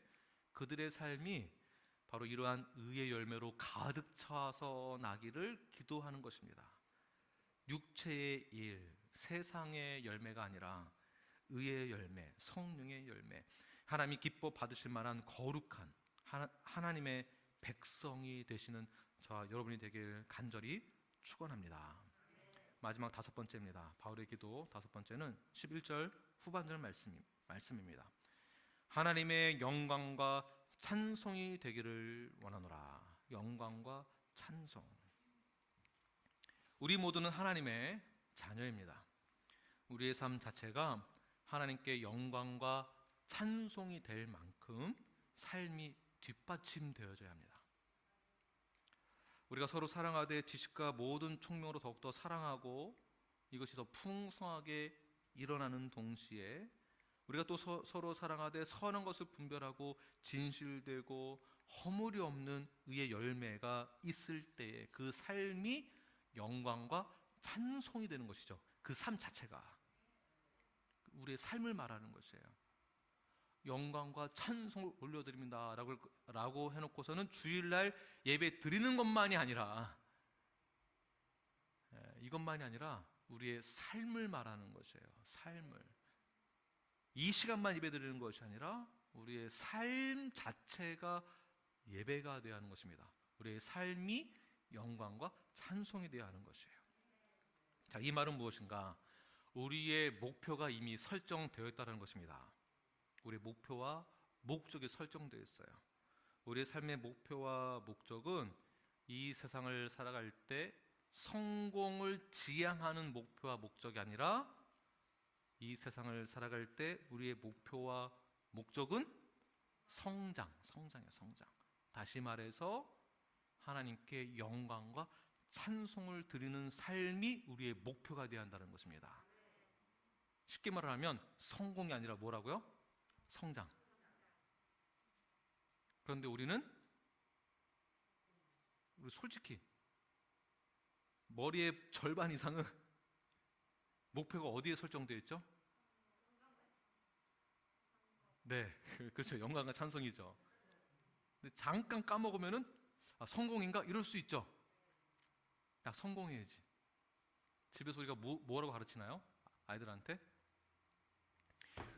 그들의 삶이 바로 이러한 의의 열매로 가득 차서 나기를 기도하는 것입니다. 육체의 일, 세상의 열매가 아니라 의의 열매, 성령의 열매, 하나님이 기뻐 받으실 만한 거룩한 하나님의 백성이 되시는 저와 여러분이 되길 간절히 축원합니다. 마지막 5번째입니다. 바울의 기도 5번째는 11절 후반절 말씀입니다. 하나님의 영광과 찬송이 되기를 원하노라. 영광과 찬송. 우리 모두는 하나님의 자녀입니다. 우리의 삶 자체가 하나님께 영광과 찬송이 될 만큼 삶이 뒷받침되어져야 합니다. 우리가 서로 사랑하되 지식과 모든 총명으로 더욱더 사랑하고 이것이 더 풍성하게 일어나는 동시에 우리가 또 서로 사랑하되 선한 것을 분별하고 진실되고 허물이 없는 의의 열매가 있을 때에 그 삶이 영광과 찬송이 되는 것이죠. 그 삶 자체가 우리의 삶을 말하는 것이에요. 영광과 찬송을 올려드립니다 라고 해놓고서는 주일날 예배 드리는 것만이 아니라 이것만이 아니라 우리의 삶을 말하는 것이에요. 삶을. 이 시간만 예배 드리는 것이 아니라 우리의 삶 자체가 예배가 되어야 하는 것입니다. 우리의 삶이 영광과 찬송이 되어야 하는 것이에요. 자, 이 말은 무엇인가? 우리의 목표가 이미 설정되어 있다는 것입니다. 우리의 목표와 목적이 설정되어 있어요. 우리의 삶의 목표와 목적은 이 세상을 살아갈 때 성공을 지향하는 목표와 목적이 아니라 이 세상을 살아갈 때 우리의 목표와 목적은 성장이에요. 성장. 다시 말해서 하나님께 영광과 찬송을 드리는 삶이 우리의 목표가 되어야 한다는 것입니다. 쉽게 말하면 성공이 아니라 뭐라고요? 성장. 그런데 우리 솔직히 머리의 절반 이상은 목표가 어디에 설정되어 있죠? 네, 그렇죠. 영광과 찬송이죠. 근데 잠깐 까먹으면은 성공인가? 이럴 수 있죠. 야, 성공해야지. 집에서 우리가 뭐라고 가르치나요? 아이들한테?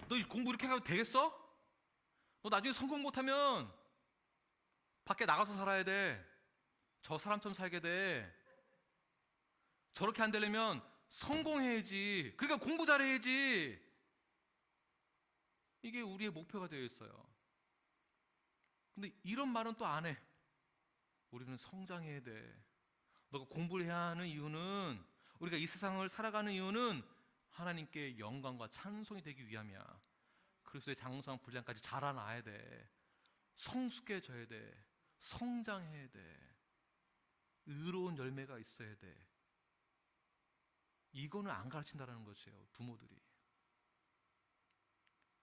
너 공부 이렇게 해도 되겠어? 너 나중에 성공 못하면 밖에 나가서 살아야 돼. 저 사람처럼 살게 돼. 저렇게 안 되려면 성공해야지. 그러니까 공부 잘해야지. 이게 우리의 목표가 되어 있어요. 근데 이런 말은 또 안 해. 우리는 성장해야 돼. 너가 공부를 해야 하는 이유는, 우리가 이 세상을 살아가는 이유는 하나님께 영광과 찬송이 되기 위함이야. 그리스도의 장성 분량까지 자라나야 돼. 성숙해져야 돼. 성장해야 돼. 의로운 열매가 있어야 돼. 이거는 안 가르친다는 것이에요. 부모들이.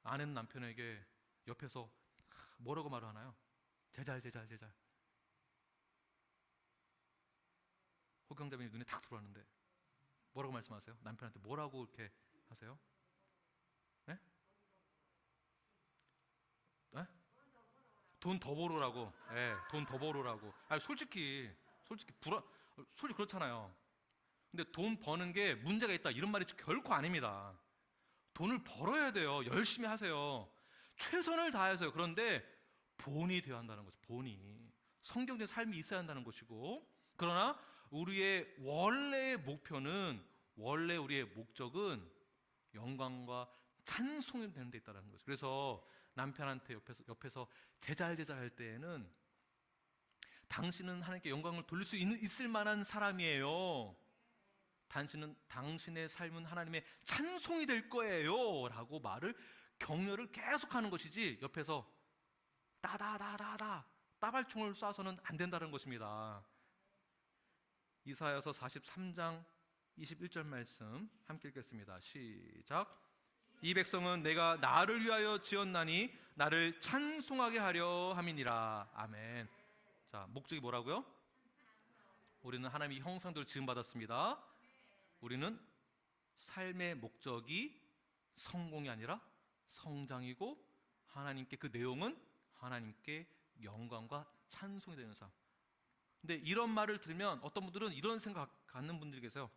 아내는 남편에게 옆에서 뭐라고 말을 하나요? 제잘. 호경자매님 눈에 탁 들어왔는데 뭐라고 말씀하세요? 남편한테 뭐라고 이렇게 하세요? 네? 네? 돈 더 벌으라고. 네, 돈 더 벌으라고. 솔직히 그렇잖아요. 근데 돈 버는 게 문제가 있다 이런 말이 결코 아닙니다. 돈을 벌어야 돼요. 열심히 하세요. 최선을 다해서요. 그런데 본이 되어야 한다는 거죠. 본이. 성경적인 삶이 있어야 한다는 것이고, 그러나 우리의 원래의 목표는, 원래 우리의 목적은 영광과 찬송이 되는 데 있다는 거죠. 그래서 남편한테 옆에서 제잘 할 때에는 당신은 하나님께 영광을 돌릴 수 있을 만한 사람이에요. 당신의 삶은 하나님의 찬송이 될 거예요 라고 말을, 격려를 계속하는 것이지 옆에서 따발총을 쏴서는 안 된다는 것입니다. 이사야서 43장 21절 말씀 함께 읽겠습니다. 시작. 이 백성은 내가 나를 위하여 지었나니 나를 찬송하게 하려 함이니라. 아멘. 자, 목적이 뭐라고요? 우리는 하나님의 형상대로 지음받았습니다. 우리는 삶의 목적이 성공이 아니라 성장이고, 하나님께 그 내용은 하나님께 영광과 찬송이 되는 삶. 근데 이런 말을 들으면 어떤 분들은 이런 생각 갖는 분들이 계세요.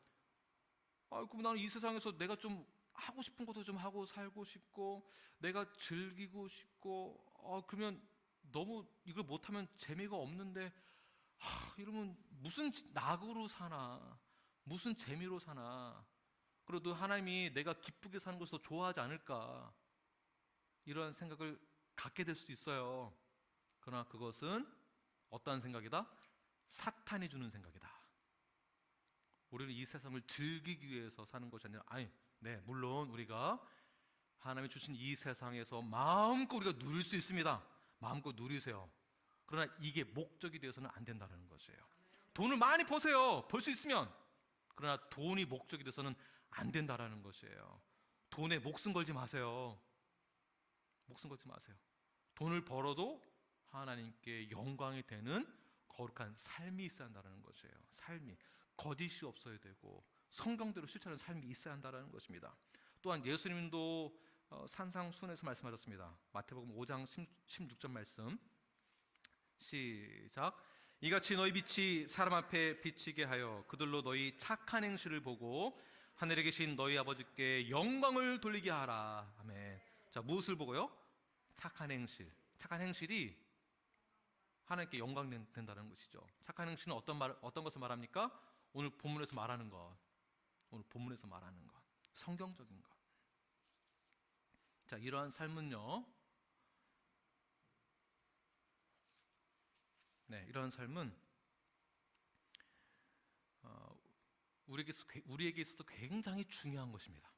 그럼 나는 이 세상에서 내가 좀 하고 싶은 것도 좀 하고 살고 싶고, 내가 즐기고 싶고, 그러면 너무 이걸 못하면 재미가 없는데, 이러면 무슨 낙으로 사나, 무슨 재미로 사나, 그래도 하나님이 내가 기쁘게 사는 것을 더 좋아하지 않을까, 이런 생각을 갖게 될 수도 있어요. 그러나 그것은 어떠한 생각이다? 사탄이 주는 생각이다. 우리는 이 세상을 즐기기 위해서 사는 것이 아니라, 네, 물론 우리가 하나님이 주신 이 세상에서 마음껏 우리가 누릴 수 있습니다. 마음껏 누리세요. 그러나 이게 목적이 되어서는 안 된다는 것이에요. 돈을 많이 버세요. 벌 수 있으면. 그러나 돈이 목적이 돼서는 안 된다는 것이에요. 돈에 목숨 걸지 마세요. 목숨 걸지 마세요. 돈을 벌어도 하나님께 영광이 되는 거룩한 삶이 있어야 한다는 것이에요. 삶이 거짓이 없어야 되고 성경대로 실천하는 삶이 있어야 한다는 것입니다. 또한 예수님도 산상순에서 말씀하셨습니다. 마태복음 5장 16절 말씀 시작. 이같이 너희 빛이 사람 앞에 비치게 하여 그들로 너희 착한 행실을 보고 하늘에 계신 너희 아버지께 영광을 돌리게 하라. 아멘. 자, 무엇을 보고요? 착한 행실. 착한 행실이 하나님께 영광 된다는 것이죠. 착한 행실은 어떤 것을 말합니까? 오늘 본문에서 말하는 것. 오늘 본문에서 말하는 것. 성경적인 것. 자, 이러한 삶은요. 네, 이러한 삶은 우리에게 있어서 굉장히 중요한 것입니다.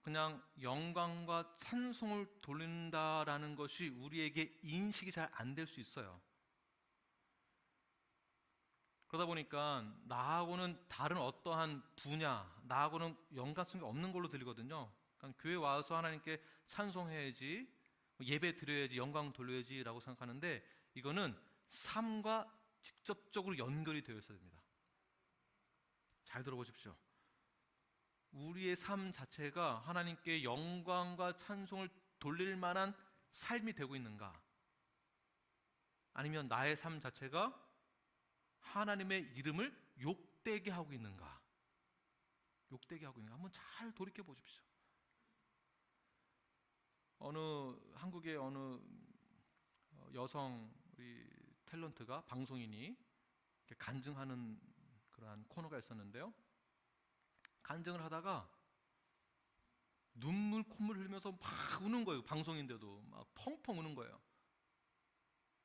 그냥 영광과 찬송을 돌린다라는 것이 우리에게 인식이 잘 안 될 수 있어요. 그러다 보니까 나하고는 다른 어떠한 분야, 나하고는 연관성이 없는 걸로 들리거든요. 그러니까 교회 와서 하나님께 찬송해야지, 예배 드려야지, 영광 돌려야지 라고 생각하는데, 이거는 삶과 직접적으로 연결이 되어 있어야 됩니다. 잘 들어보십시오. 우리의 삶 자체가 하나님께 영광과 찬송을 돌릴 만한 삶이 되고 있는가? 아니면 나의 삶 자체가 하나님의 이름을 욕되게 하고 있는가? 욕되게 하고 있는가? 한번 잘 돌이켜 보십시오. 한국의 어느 여성 우리 탤런트가, 방송인이 간증하는 그러한 코너가 있었는데요. 간증을 하다가 눈물 콧물 흘리면서 막 우는 거예요. 방송인데도 막 펑펑 우는 거예요.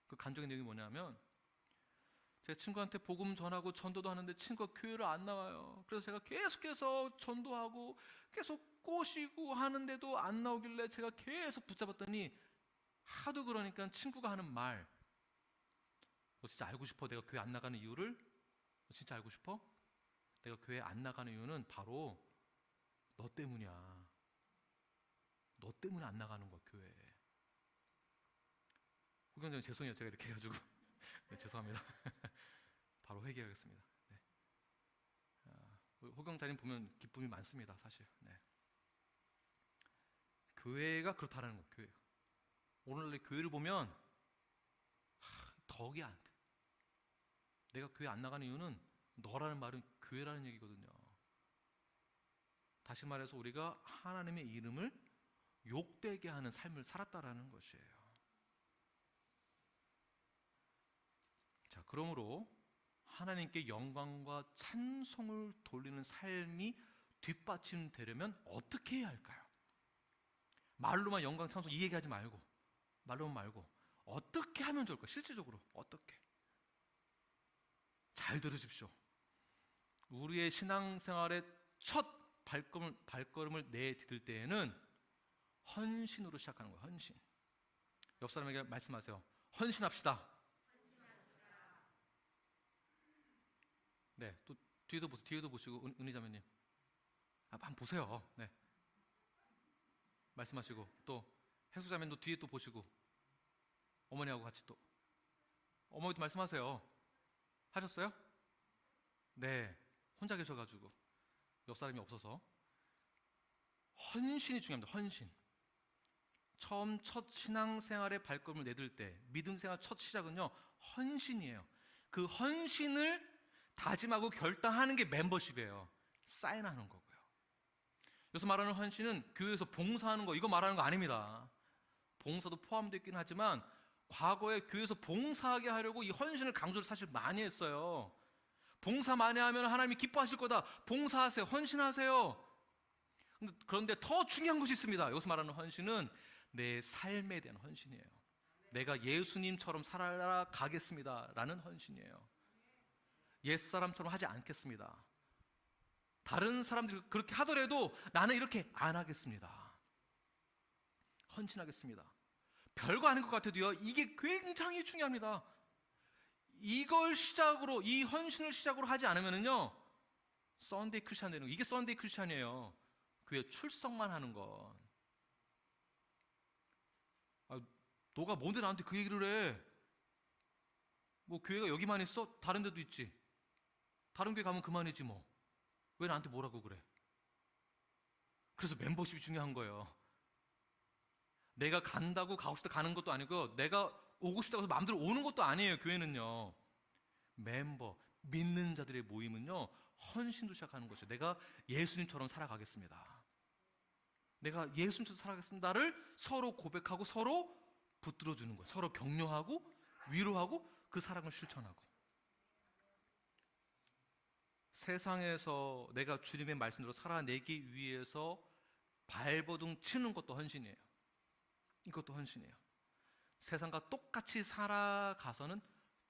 그 간증의 내용이 뭐냐면, 제 친구한테 복음 전하고 전도도 하는데 친구가 교회를 안 나와요. 그래서 제가 계속해서 전도하고 계속 꼬시고 하는데도 안 나오길래 제가 계속 붙잡았더니, 하도 그러니까 친구가 하는 말, 너 진짜 알고 싶어? 내가 교회 안 나가는 이유를? 너 진짜 알고 싶어? 내가 교회 안 나가는 이유는 바로 너 때문이야. 너 때문에 안 나가는 거야, 교회에. 호경장님 죄송해요. 제가 이렇게 해가지고 네, 죄송합니다. 바로 회개하겠습니다. 네. 호경장님 보면 기쁨이 많습니다, 사실. 네. 교회가 그렇다는 거예요. 교회가. 오늘날 교회를 보면 덕이 안 돼. 내가 교회 안 나가는 이유는 너라는 말은 교회라는 얘기거든요. 다시 말해서 우리가 하나님의 이름을 욕되게 하는 삶을 살았다라는 것이에요. 자, 그러므로 하나님께 영광과 찬송을 돌리는 삶이 뒷받침되려면 어떻게 해야 할까요? 말로만 영광 찬송 이 얘기하지 말고, 말로만 말고 어떻게 하면 좋을까요? 실질적으로 어떻게? 잘 들으십시오. 우리의 신앙생활의 첫 발걸음을 내디딜 때에는 헌신으로 시작하는 거예요. 헌신. 옆 사람에게 말씀하세요. 헌신합시다. 네, 또 뒤에도 보시고 은희 자매님, 한번 보세요. 네, 말씀하시고, 또 해수자매도 뒤에 또 보시고, 어머니하고 같이 또 어머니도 말씀하세요. 하셨어요? 네, 혼자 계셔가지고 옆 사람이 없어서. 헌신이 중요합니다. 헌신. 처음 첫 신앙생활의 발걸음을 내딜 때, 믿음생활 첫 시작은요, 헌신이에요. 그 헌신을 다짐하고 결단하는 게 멤버십이에요. 사인하는 거고요. 여기서 말하는 헌신은 교회에서 봉사하는 거, 이거 말하는 거 아닙니다. 봉사도 포함되어 있긴 하지만 과거에 교회에서 봉사하게 하려고 이 헌신을 강조를 사실 많이 했어요. 봉사 많이 하면 하나님이 기뻐하실 거다. 봉사하세요. 헌신하세요. 그런데 더 중요한 것이 있습니다. 여기서 말하는 헌신은 내 삶에 대한 헌신이에요. 내가 예수님처럼 살아가겠습니다 라는 헌신이에요. 옛사람처럼 하지 않겠습니다. 다른 사람들이 그렇게 하더라도 나는 이렇게 안 하겠습니다. 헌신하겠습니다. 별거 아닌 것 같아도요, 이게 굉장히 중요합니다. 이걸 시작으로, 이 헌신을 시작으로 하지 않으면요, 썬데이 크리스찬 되는 거, 이게 썬데이 크리스찬이에요. 교회 출석만 하는 것. 너가 뭔데 나한테 그 얘기를 해? 뭐 교회가 여기만 있어? 다른 데도 있지. 다른 교회 가면 그만이지 뭐. 왜 나한테 뭐라고 그래? 그래서 멤버십이 중요한 거예요. 내가 간다고 가고 싶다 가는 것도 아니고, 내가 오고 싶다고 해서 마음대로 오는 것도 아니에요. 교회는요, 멤버, 믿는 자들의 모임은요, 헌신도 시작하는 것이죠. 내가 예수님처럼 살아가겠습니다. 내가 예수님처럼 살아가겠습니다를 서로 고백하고 서로 붙들어주는 거예요. 서로 격려하고 위로하고 그 사랑을 실천하고. 세상에서 내가 주님의 말씀대로 살아내기 위해서 발버둥 치는 것도 헌신이에요. 이것도 헌신이에요. 세상과 똑같이 살아가서는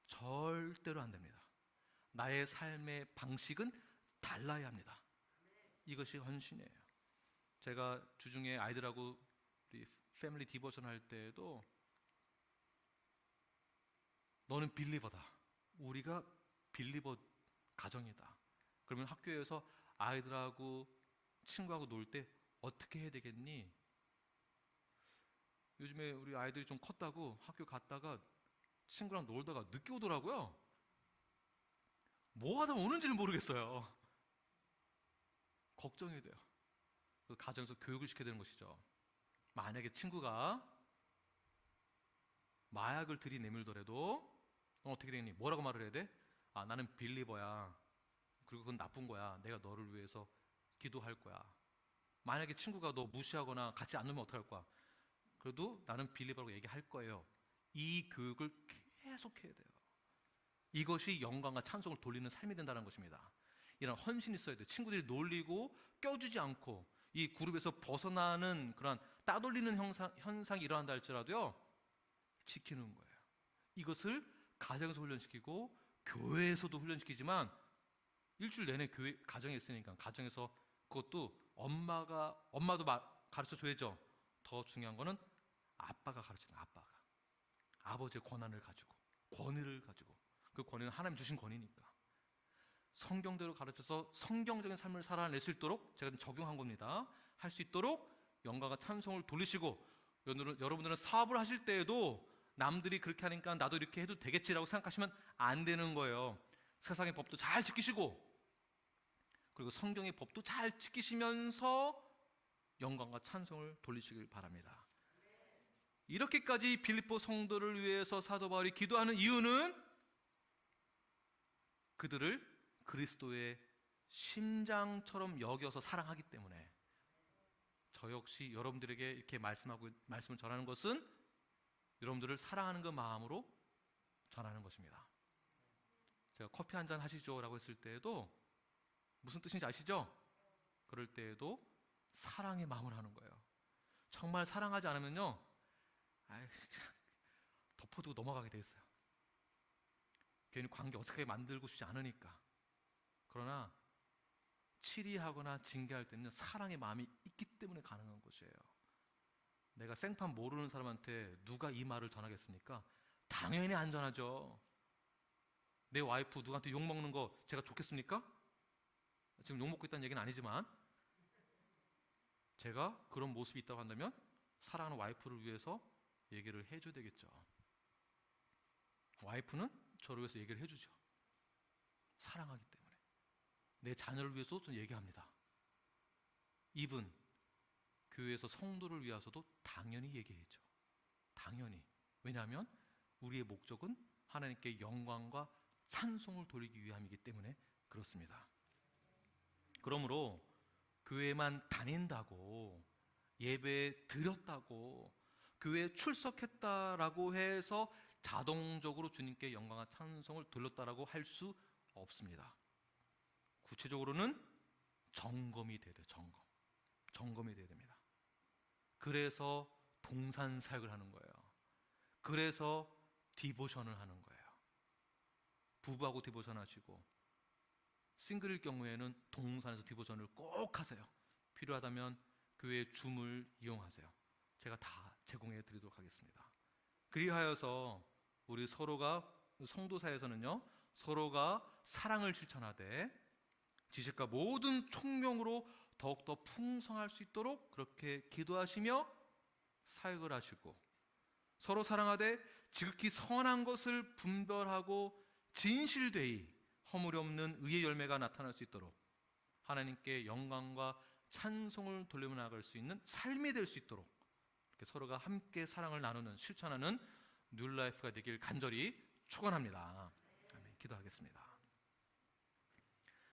절대로 안 됩니다. 나의 삶의 방식은 달라야 합니다. 이것이 헌신이에요. 제가 주중에 아이들하고 우리 패밀리 디보션 할 때에도 너는 빌리버다. 우리가 빌리버 가정이다. 그러면 학교에서 아이들하고 친구하고 놀 때 어떻게 해야 되겠니? 요즘에 우리 아이들이 좀 컸다고 학교 갔다가 친구랑 놀다가 늦게 오더라고요. 뭐 하다 오는지를 모르겠어요. 걱정이 돼요. 가정에서 교육을 시켜야 되는 것이죠. 만약에 친구가 마약을 들이내밀더라도 어떻게 되니? 뭐라고 말을 해야 돼? 나는 빌리버야. 그리고 그건 나쁜 거야. 내가 너를 위해서 기도할 거야. 만약에 친구가 너 무시하거나 같이 안 놀면 어떡할 거야? 그래도 나는 빌리버라고 얘기할 거예요. 이 교육을 계속 해야 돼요. 이것이 영광과 찬송을 돌리는 삶이 된다는 것입니다. 이런 헌신이 있어야 돼요. 친구들이 놀리고 껴주지 않고 이 그룹에서 벗어나는 그런 따돌리는 현상이 일어난다 할지라도요, 지키는 거예요. 이것을 가정에서 훈련시키고 교회에서도 훈련시키지만 일주일 내내 교회 가정에 있으니까 가정에서 그것도 엄마도 가르쳐 줘야죠. 더 중요한 거는 아빠가 가르치는, 아빠가 아버지의 권한을 가지고, 권위를 가지고, 그 권위는 하나님 주신 권위니까 성경대로 가르쳐서 성경적인 삶을 살아낼 수 있도록 제가 적용한 겁니다. 할 수 있도록 영광과 찬송을 돌리시고, 여러분들은 사업을 하실 때에도 남들이 그렇게 하니까 나도 이렇게 해도 되겠지라고 생각하시면 안 되는 거예요. 세상의 법도 잘 지키시고 그리고 성경의 법도 잘 지키시면서 영광과 찬송을 돌리시길 바랍니다. 이렇게까지 빌립보 성도를 위해서 사도 바울이 기도하는 이유는 그들을 그리스도의 심장처럼 여겨서 사랑하기 때문에. 저 역시 여러분들에게 이렇게 말씀을 전하는 것은 여러분들을 사랑하는 그 마음으로 전하는 것입니다. 제가 커피 한잔 하시죠 라고 했을 때에도 무슨 뜻인지 아시죠? 그럴 때에도 사랑의 마음을 하는 거예요. 정말 사랑하지 않으면요, 덮어두고 넘어가게 돼 있어요. 괜히 관계 어색하게 만들고 싶지 않으니까. 그러나 치리하거나 징계할 때는 사랑의 마음이 있기 때문에 가능한 것이에요. 내가 생판 모르는 사람한테 누가 이 말을 전하겠습니까? 당연히 안 전하죠. 내 와이프 누구한테 욕먹는 거 제가 좋겠습니까? 지금 욕먹고 있다는 얘기는 아니지만 제가 그런 모습이 있다고 한다면 사랑하는 와이프를 위해서 얘기를 해줘야 되겠죠. 와이프는 저를 위해서 얘기를 해주죠. 사랑하기 때문에. 내 자녀를 위해서도 저는 얘기합니다. 이분 교회에서 성도를 위해서도 당연히 얘기해야죠. 당연히. 왜냐하면 우리의 목적은 하나님께 영광과 찬송을 돌리기 위함이기 때문에 그렇습니다. 그러므로 교회만 다닌다고, 예배에 드렸다고, 교회에 출석했다라고 해서 자동적으로 주님께 영광과 찬송을 돌렸다라고 할 수 없습니다. 구체적으로는 점검이 돼야 돼요. 점검이 돼야 됩니다. 그래서 동산 사역을 하는 거예요. 그래서 디보션을 하는 거예요. 부부하고 디보션 하시고, 싱글일 경우에는 동산에서 디보션을 꼭 하세요. 필요하다면 교회 줌을 이용하세요. 제가 다 제공해 드리도록 하겠습니다. 그리하여서 우리 서로가, 성도 사이에서는요, 서로가 사랑을 실천하되 지식과 모든 총명으로 더욱더 풍성할 수 있도록 그렇게 기도하시며 사역을 하시고, 서로 사랑하되 지극히 선한 것을 분별하고 진실되이 허물이 없는 의의 열매가 나타날 수 있도록 하나님께 영광과 찬송을 돌려 나갈 수 있는 삶이 될 수 있도록 이렇게 서로가 함께 사랑을 나누는, 실천하는 뉴라이프가 되길 간절히 축원합니다. 아멘. 기도하겠습니다.